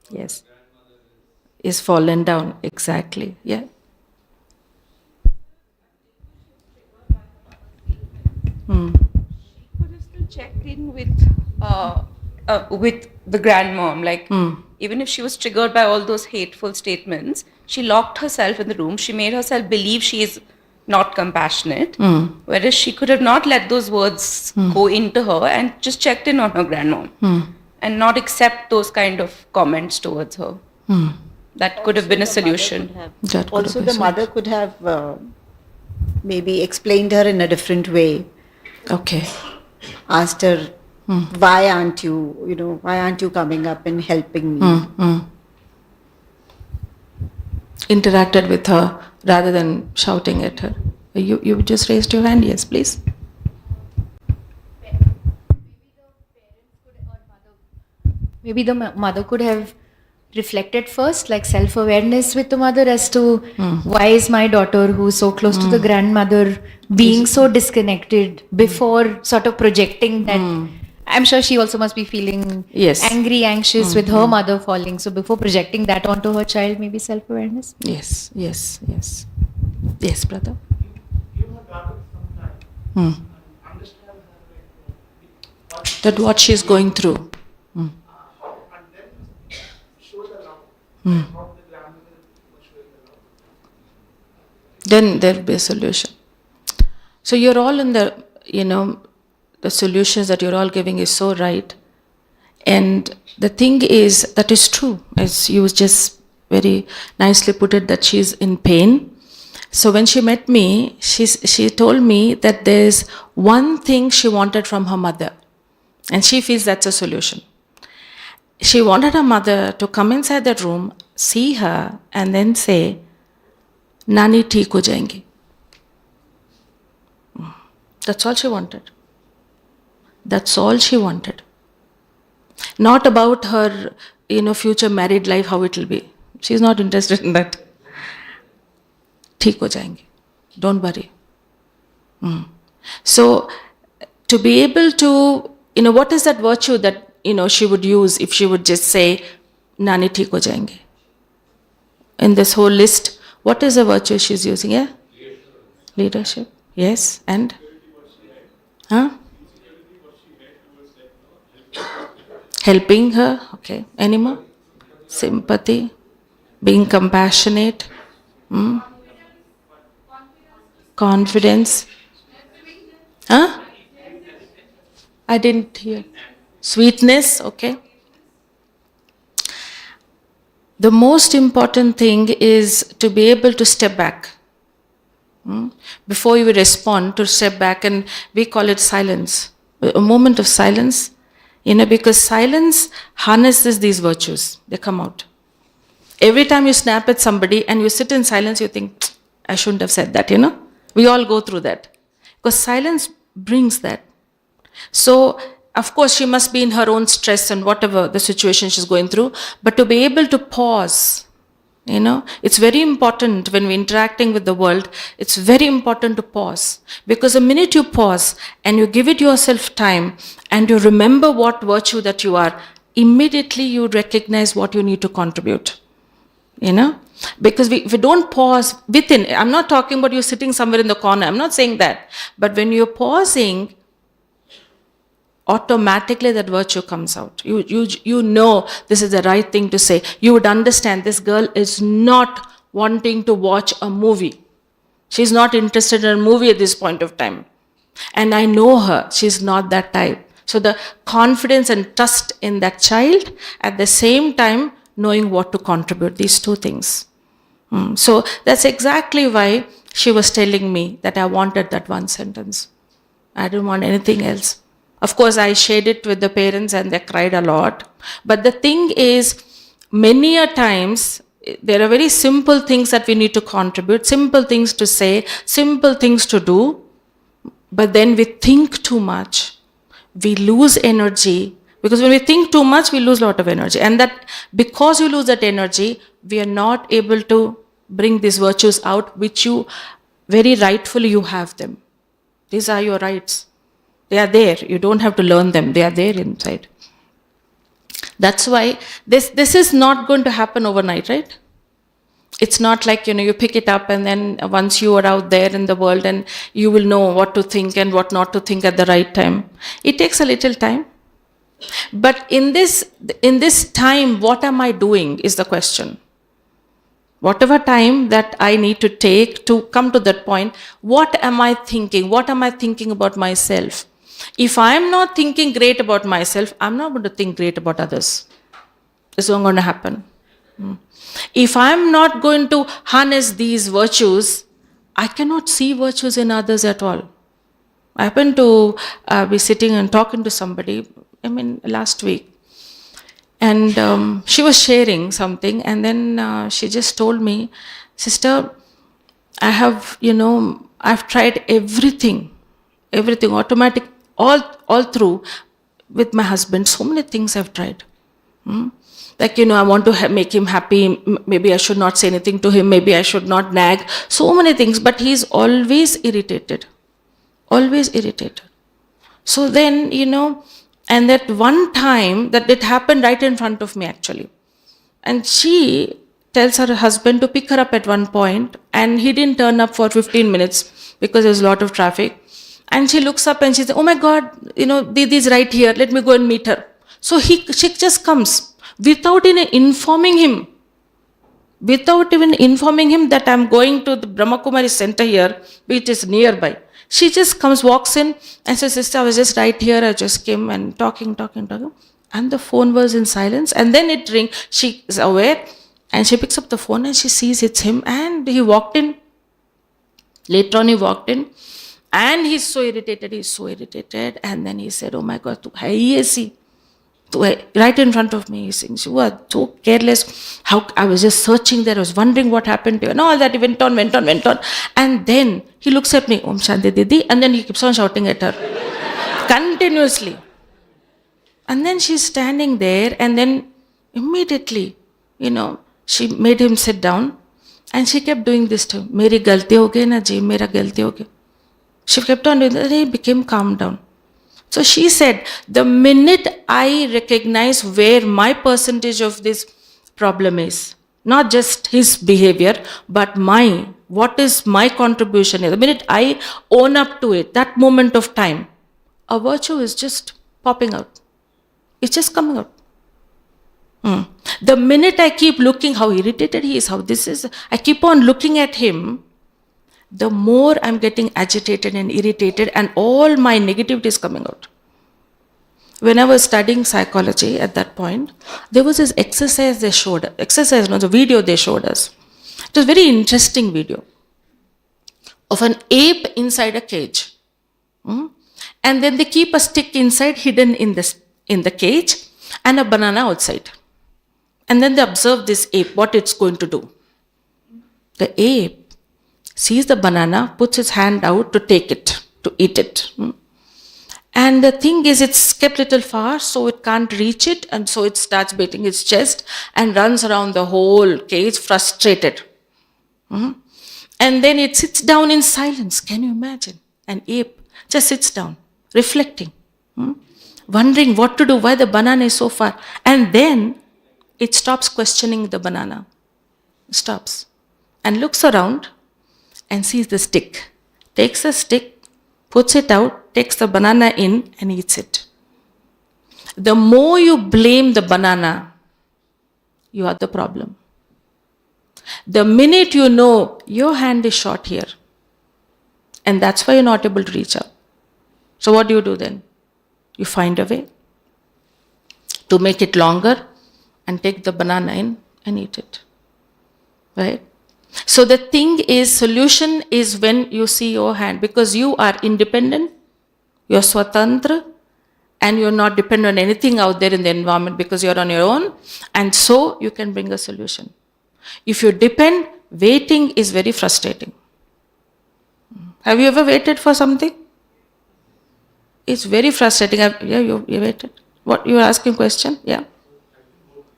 Yes. Is fallen down. Exactly. Yeah. Could have still checked in with the grandmom. Like, even if she was triggered by all those hateful statements, she locked herself in the room. She made herself believe she is not compassionate. Whereas she could have not let those words go into her and just checked in on her grandmom and not accept those kind of comments towards her. That could have been a solution. That could Also, have the been mother could have maybe explained her in a different way. Okay. Asked her, why aren't you coming up and helping me? Interacted with her rather than shouting at her. You just raised your hand. Yes, please. Maybe the mother could have reflected first, like self-awareness with the mother as to why is my daughter, who's so close to the grandmother, being so disconnected before sort of projecting that. I'm sure she also must be feeling Yes. angry, anxious with her mother falling. So before projecting that onto her child, maybe self-awareness. Yes, yes, yes. Yes, brother. Give her daughter some time Hmm. and understand her like, That what she is going through. and then show the love. Like how the grandmother was showing the love. Then there will be a solution. So you're all in the, the solutions that you're all giving is so right. And the thing is, that is true, as you just very nicely put it, that she's in pain. So when she met me, she told me that there's one thing she wanted from her mother. And she feels that's a solution. She wanted her mother to come inside that room, see her, and then say, Nani theek ho jayengi. That's all she wanted. That's all she wanted. Not about her, future married life, how it will be. She's not interested in that. Theek ho jayenge. Don't worry. So, to be able to, what is that virtue that, she would use if she would just say, Nani theek ho jayenge? In this whole list, what is the virtue she's using? Yeah? Leadership. Yes. And? Huh? Helping her. Okay. Any more? Sympathy. Being compassionate. Confidence. Huh? I didn't hear. Sweetness. Okay. The most important thing is to be able to step back. Before you respond, to step back, and we call it silence. A moment of silence, because silence harnesses these virtues. They come out. Every time you snap at somebody and you sit in silence, you think, I shouldn't have said that, We all go through that. Because silence brings that. So, of course, she must be in her own stress and whatever the situation she's going through, but to be able to pause, it's very important when we're interacting with the world, it's very important to pause. Because the minute you pause and you give it yourself time and you remember what virtue that you are, immediately you recognize what you need to contribute. Because if we don't pause within, I'm not talking about you sitting somewhere in the corner, I'm not saying that. But when you're pausing, automatically that virtue comes out. You know this is the right thing to say. You would understand this girl is not wanting to watch a movie. She's not interested in a movie at this point of time. And I know her. She's not that type. So the confidence and trust in that child, at the same time knowing what to contribute, these two things. So that's exactly why she was telling me that I wanted that one sentence. I didn't want anything else. Of course, I shared it with the parents and they cried a lot. But the thing is, many a times, there are very simple things that we need to contribute, simple things to say, simple things to do. But then we think too much. We lose energy. Because when we think too much, we lose a lot of energy. And that because you lose that energy, we are not able to bring these virtues out, which you, very rightfully, you have them. These are your rights. They are there. You don't have to learn them. They are there inside. That's why this is not going to happen overnight, right? It's not like, you pick it up and then once you are out there in the world and you will know what to think and what not to think at the right time. It takes a little time. But in this time, what am I doing is the question. Whatever time that I need to take to come to that point, what am I thinking? What am I thinking about myself? If I'm not thinking great about myself, I'm not going to think great about others. It's not going to happen. If I'm not going to harness these virtues, I cannot see virtues in others at all. I happened to be sitting and talking to somebody, last week. And she was sharing something, and then she just told me, Sister, I have, I've tried everything automatic, all through with my husband. So many things I've tried. Like, I want to make him happy. Maybe I should not say anything to him. Maybe I should not nag. So many things. But he's always irritated. Always irritated. So then, and that one time that it happened right in front of me actually. And she tells her husband to pick her up at one point, and he didn't turn up for 15 minutes because there's a lot of traffic. And she looks up and she says, "Oh my God, Didi is right here. Let me go and meet her." So she just comes without even informing him. Without even informing him that I'm going to the Brahmakumari center here, which is nearby. She just comes, walks in and says, "Sister, I was just right here. I just came and talking. And the phone was in silence. And then it rings. She is aware and she picks up the phone and she sees it's him. And he walked in. Later on he walked in and he's so irritated. And then he said, "Oh my God, tu hai hi aisi?" Right in front of me, he sings, "You are so careless. How I was just searching there, I was wondering what happened to you." And all that, he went on. And then he looks at me, "Om Shanti Didi," and then he keeps on shouting at her continuously. And then she's standing there, and then immediately, she made him sit down, and she kept doing this to him. "Meri galti ho gayi na ji, mera galti ho gayi." She kept on doing that, and he became calmed down. So she said, the minute I recognize where my percentage of this problem is, not just his behavior, but what is my contribution here, the minute I own up to it, that moment of time, a virtue is just popping out. It's just coming out. The minute I keep looking how irritated he is, how this is, I keep on looking at him, the more I'm getting agitated and irritated, and all my negativity is coming out. When I was studying psychology at that point, there was this exercise the video they showed us. It was a very interesting video of an ape inside a cage. And then they keep a stick inside, hidden in the cage, and a banana outside. And then they observe this ape, what it's going to do. The ape sees the banana, puts its hand out to take it, to eat it. And the thing is, it's kept a little far, so it can't reach it, and so it starts beating its chest and runs around the whole cage frustrated. And then it sits down in silence. Can you imagine? An ape just sits down, reflecting, wondering what to do, why the banana is so far. And then it stops questioning the banana. Stops. And looks around and sees the stick. Takes the stick, puts it out, takes the banana in and eats it. The more you blame the banana, you are the problem. The minute you know your hand is short here, and that's why you're not able to reach up. So what do you do then? You find a way to make it longer and take the banana in and eat it. Right? So the thing is, solution is when you see your hand, because you are independent, you're swatantra, and you're not dependent on anything out there in the environment because you're on your own, and so you can bring a solution. If you depend, waiting is very frustrating. Have you ever waited for something? It's very frustrating. Yeah, you waited. What, you were asking a question? Yeah.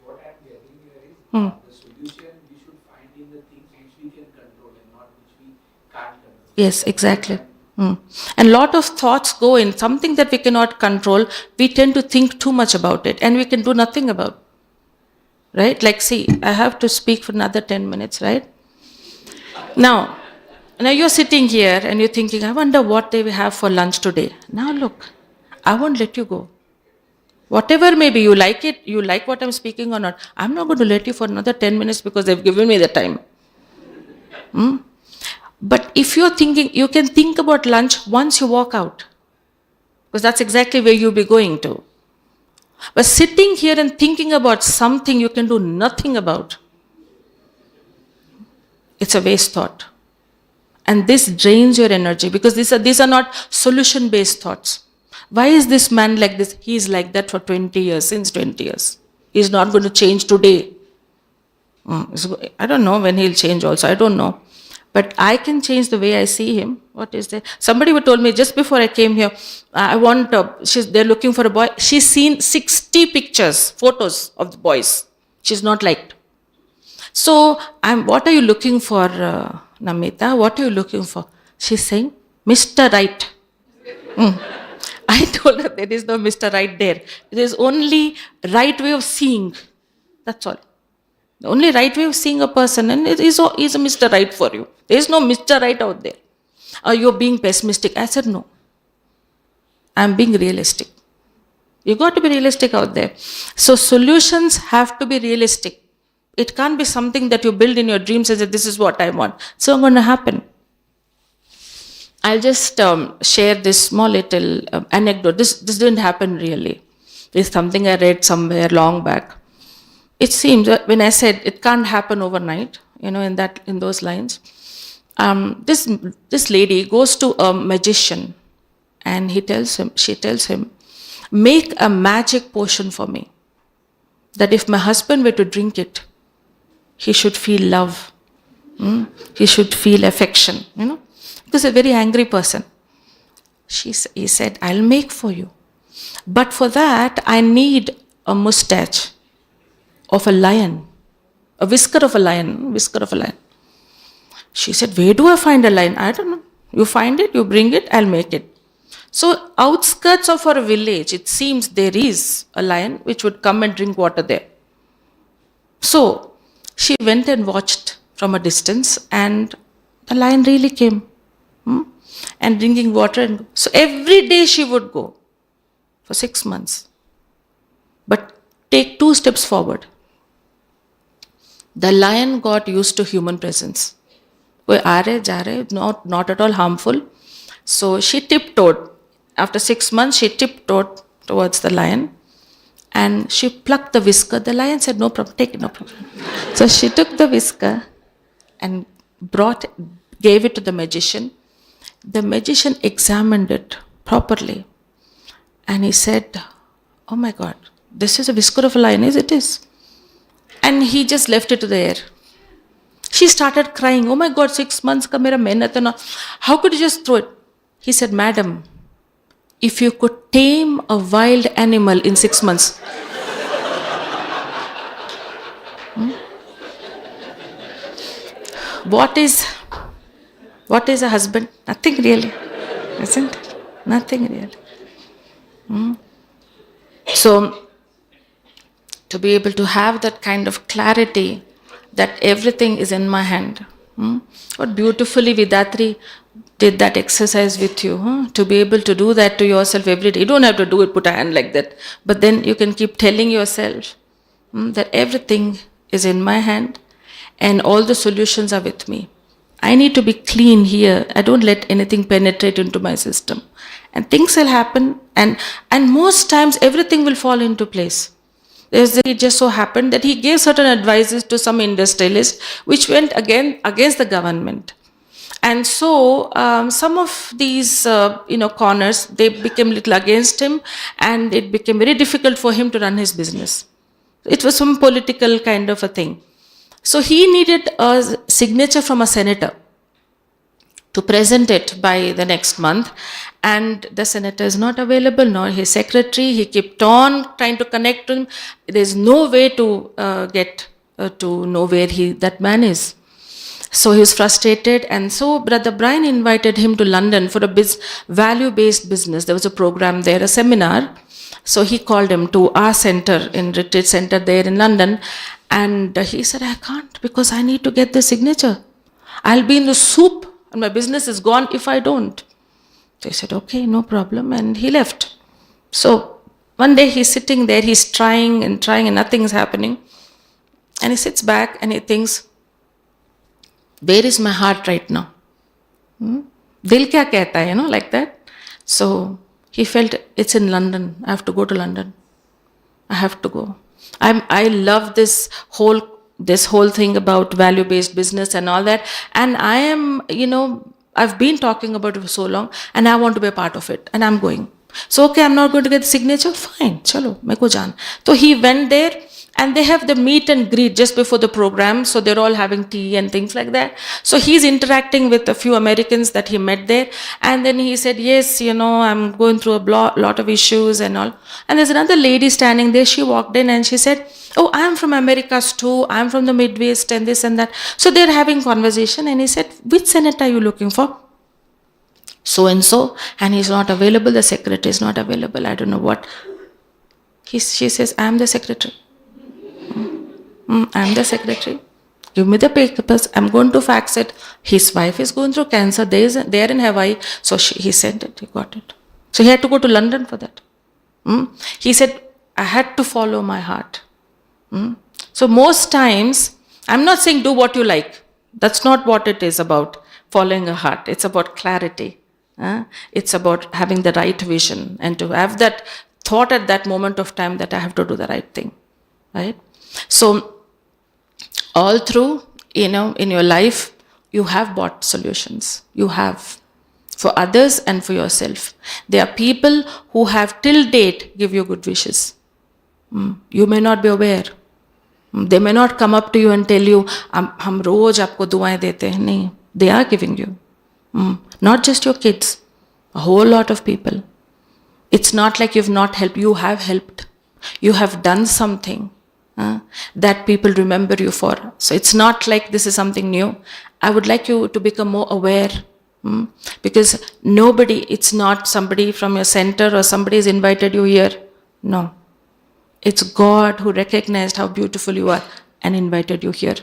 What I'm getting here is the solution we should find in the things which we can control and not which we can't control. Yes, exactly. And lot of thoughts go in. Something that we cannot control, we tend to think too much about it and we can do nothing about it. Right? Like, see, I have to speak for another 10 minutes, right? Now you're sitting here and you're thinking, I wonder what they will have for lunch today. Now look, I won't let you go. Whatever may be, you like it, you like what I'm speaking or not, I'm not going to let you for another 10 minutes because they've given me the time. But if you're thinking, you can think about lunch once you walk out. Because that's exactly where you'll be going to. But sitting here and thinking about something you can do nothing about, it's a waste thought. And this drains your energy because these are not solution-based thoughts. Why is this man like this? He's like that for 20 years, since 20 years. He's not going to change today. I don't know when he'll change also, I don't know. But I can change the way I see him. What is there? Somebody told me just before I came here, they're looking for a boy. She's seen 60 pictures, photos of the boys. She's not liked. So, what are you looking for, Namita? What are you looking for? She's saying, Mr. Right. I told her there is no Mr. Right there. There is only right way of seeing. That's all. The only right way of seeing a person, and it is a Mr. Right for you. There is no Mr. Right out there. You're being pessimistic. I said, no. I'm being realistic. You got to be realistic out there. So solutions have to be realistic. It can't be something that you build in your dreams and say, this is what I want. It's not going to happen. I'll just share this small little anecdote. This didn't happen really. It's something I read somewhere long back. It seems that when I said it can't happen overnight, in those lines, this lady goes to a magician, and she tells him, make a magic potion for me, that if my husband were to drink it, he should feel love. He should feel affection, Because a very angry person. He said, I'll make for you. But for that, I need a mustache of a lion. A whisker of a lion. She said, where do I find a lion? I don't know. You find it, you bring it, I'll make it. So, outskirts of our village, it seems there is a lion which would come and drink water there. So, she went and watched from a distance, and the lion really came and drinking water. And so, every day she would go for 6 months. But take 2 steps forward. The lion got used to human presence. Not at all harmful. So, she tiptoed. After 6 months, she tiptoed towards the lion. And she plucked the whisker. The lion said, no problem, take it, no problem. So she took the whisker and gave it to the magician. The magician examined it properly. And he said, oh my God, this is a whisker of a lion. Yes, it is. And he just left it to the air. She started crying. Oh my God, 6 months ka mera mehnat hai na. How could you just throw it? He said, madam, if you could tame a wild animal in 6 months. What is a husband? Nothing really. Isn't it? Nothing really. So, to be able to have that kind of clarity that everything is in my hand. What beautifully Vidatri did that exercise with you, to be able to do that to yourself every day. You don't have to do it, put a hand like that. But then you can keep telling yourself that everything is in my hand and all the solutions are with me. I need to be clean here. I don't let anything penetrate into my system. And things will happen, and most times everything will fall into place. It just so happened that he gave certain advices to some industrialist which went against the government. And so some of these corners, they became little against him, and it became very difficult for him to run his business. It was some political kind of a thing. So he needed a signature from a senator to present it by the next month, and the senator is not available, nor his secretary. He kept on trying to connect to him. There's no way to get to know where that man is. So he was frustrated, and so Brother Brian invited him to London for a value-based business. There was a program there, a seminar. So he called him to our center, retreat center there in London, and he said, I can't, because I need to get the signature. I'll be in the soup and my business is gone if I don't. So he said, okay, no problem, and he left. So one day he's sitting there, he's trying and nothing is happening. And he sits back and he thinks, where is my heart right now? Dil kya kehta hai, like that. So he felt, it's in London. I have to go to London. I have to go. I love this whole thing about value-based business and all that. And I am, I've been talking about it for so long, and I want to be a part of it, and I'm going. So, okay, I'm not going to get the signature. Fine, chalo, meko jaan. So he went there, and they have the meet and greet just before the program, so they're all having tea and things like that. So he's interacting with a few Americans that he met there, and then he said, yes, I'm going through a lot of issues and all. And there's another lady standing there. She walked in and she said, oh, I'm from Americas too, I'm from the Midwest and this and that. So they're having conversation, and he said, which Senate are you looking for? So and so, and he's not available, the secretary is not available, I don't know what. She says, I'm the secretary. I'm the secretary. Give me the papers, I'm going to fax it. His wife is going through cancer, they're in Hawaii, so he sent it, he got it. So he had to go to London for that. He said, I had to follow my heart. So most times, I'm not saying do what you like. That's not what it is about, following a heart. It's about clarity. It's about having the right vision and to have that thought at that moment of time that I have to do the right thing. Right? So all through, in your life, you have bought solutions. You have. For others and for yourself. There are people who have till date give you good wishes. You may not be aware. They may not come up to you and tell you, हम रोज आपको दुआएं देते हैं. नहीं, they are giving you. Not just your kids, a whole lot of people. It's not like you've not helped. You have helped. You have done something that people remember you for. So it's not like this is something new. I would like you to become more aware. Because it's not somebody from your center or somebody has invited you here. No. It's God who recognized how beautiful you are and invited you here.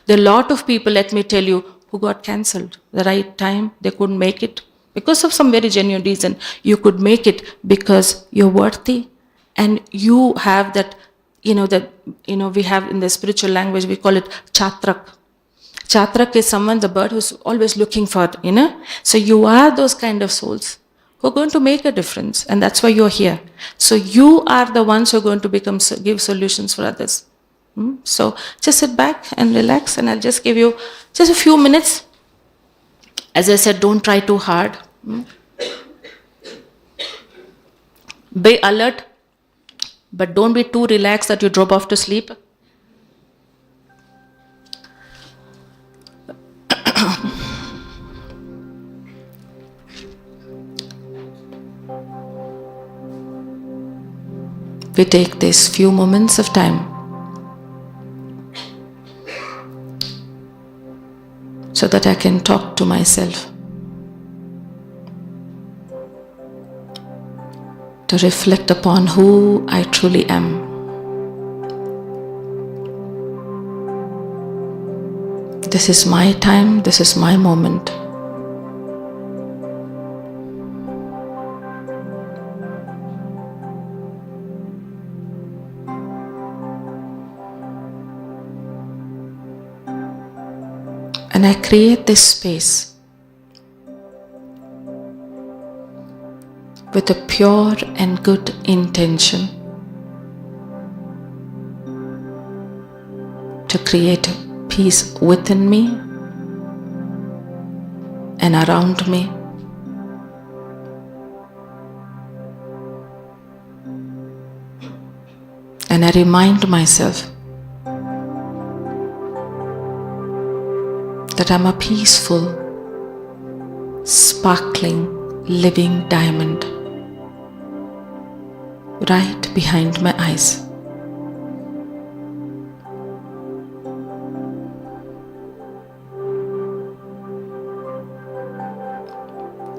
There are a lot of people, let me tell you, who got cancelled. The right time, they couldn't make it. Because of some very genuine reason, you could make it because you're worthy and you have that, we have in the spiritual language, we call it chatrak. Chatrak is someone, the bird who's always looking for, So you are those kind of souls who are going to make a difference, and that's why you're here. So you are the ones who are going to give solutions for others. So just sit back and relax, and I'll just give you just a few minutes. As I said, don't try too hard. Be alert, but don't be too relaxed that you drop off to sleep. We take these few moments of time so that I can talk to myself, to reflect upon who I truly am. This is my time, this is my moment. And I create this space with a pure and good intention to create peace within me and around me. And I remind myself that I'm a peaceful, sparkling, living diamond right behind my eyes.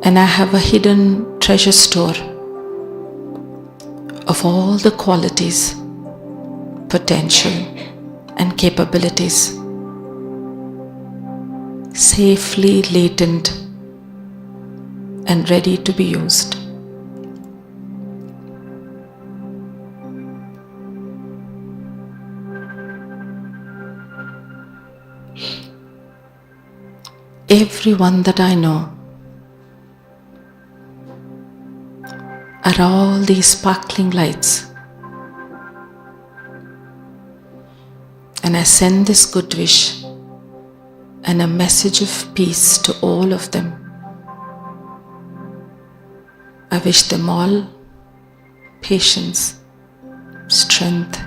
And I have a hidden treasure store of all the qualities, potential, and capabilities safely latent and ready to be used. Everyone that I know are all these sparkling lights, and I send this good wish and a message of peace to all of them. I wish them all patience, strength,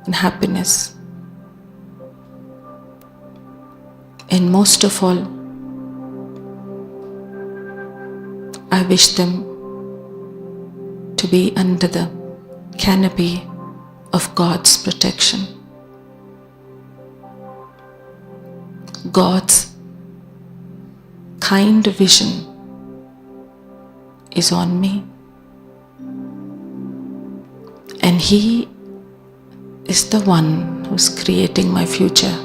and happiness. And most of all, I wish them to be under the canopy of God's protection. God's kind vision is on me, and He is the one who's creating my future.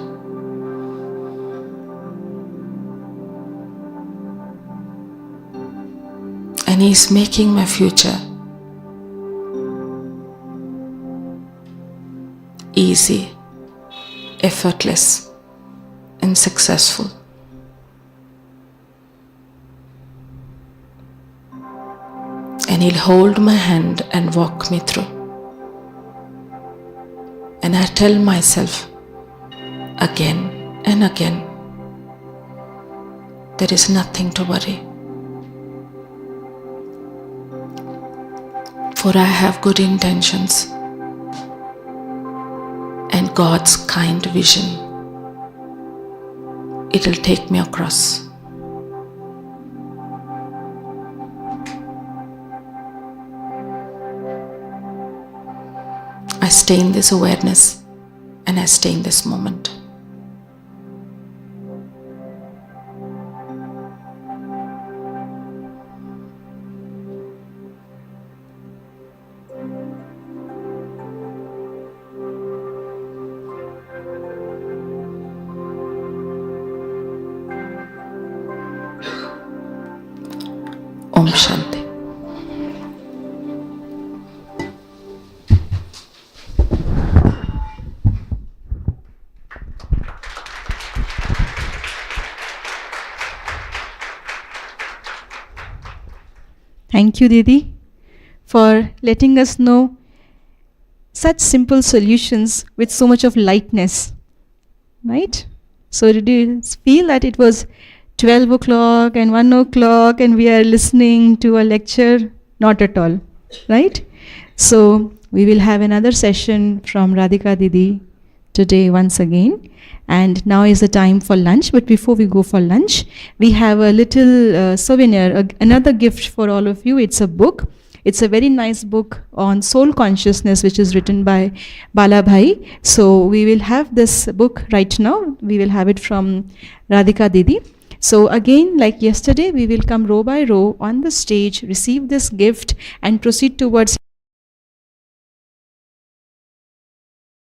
And He's making my future easy, effortless, and successful. And He'll hold my hand and walk me through. And I tell myself again and again, there is nothing to worry. For I have good intentions and God's kind vision. It'll take me across. I stay in this awareness and I stay in this moment. Om Shanti. Thank you, Didi, for letting us know such simple solutions with so much of lightness, right? So did you feel that it was 12 o'clock and 1 o'clock and we are listening to a lecture? Not at all, right? So we will have another session from Radhika Didi today once again. And now is the time for lunch. But before we go for lunch, we have a little souvenir, another gift for all of you. It's a book. It's a very nice book on soul consciousness, which is written by Balabhai. So we will have this book right now. We will have it from Radhika Didi. So again, like yesterday, we will come row by row on the stage, receive this gift and proceed towards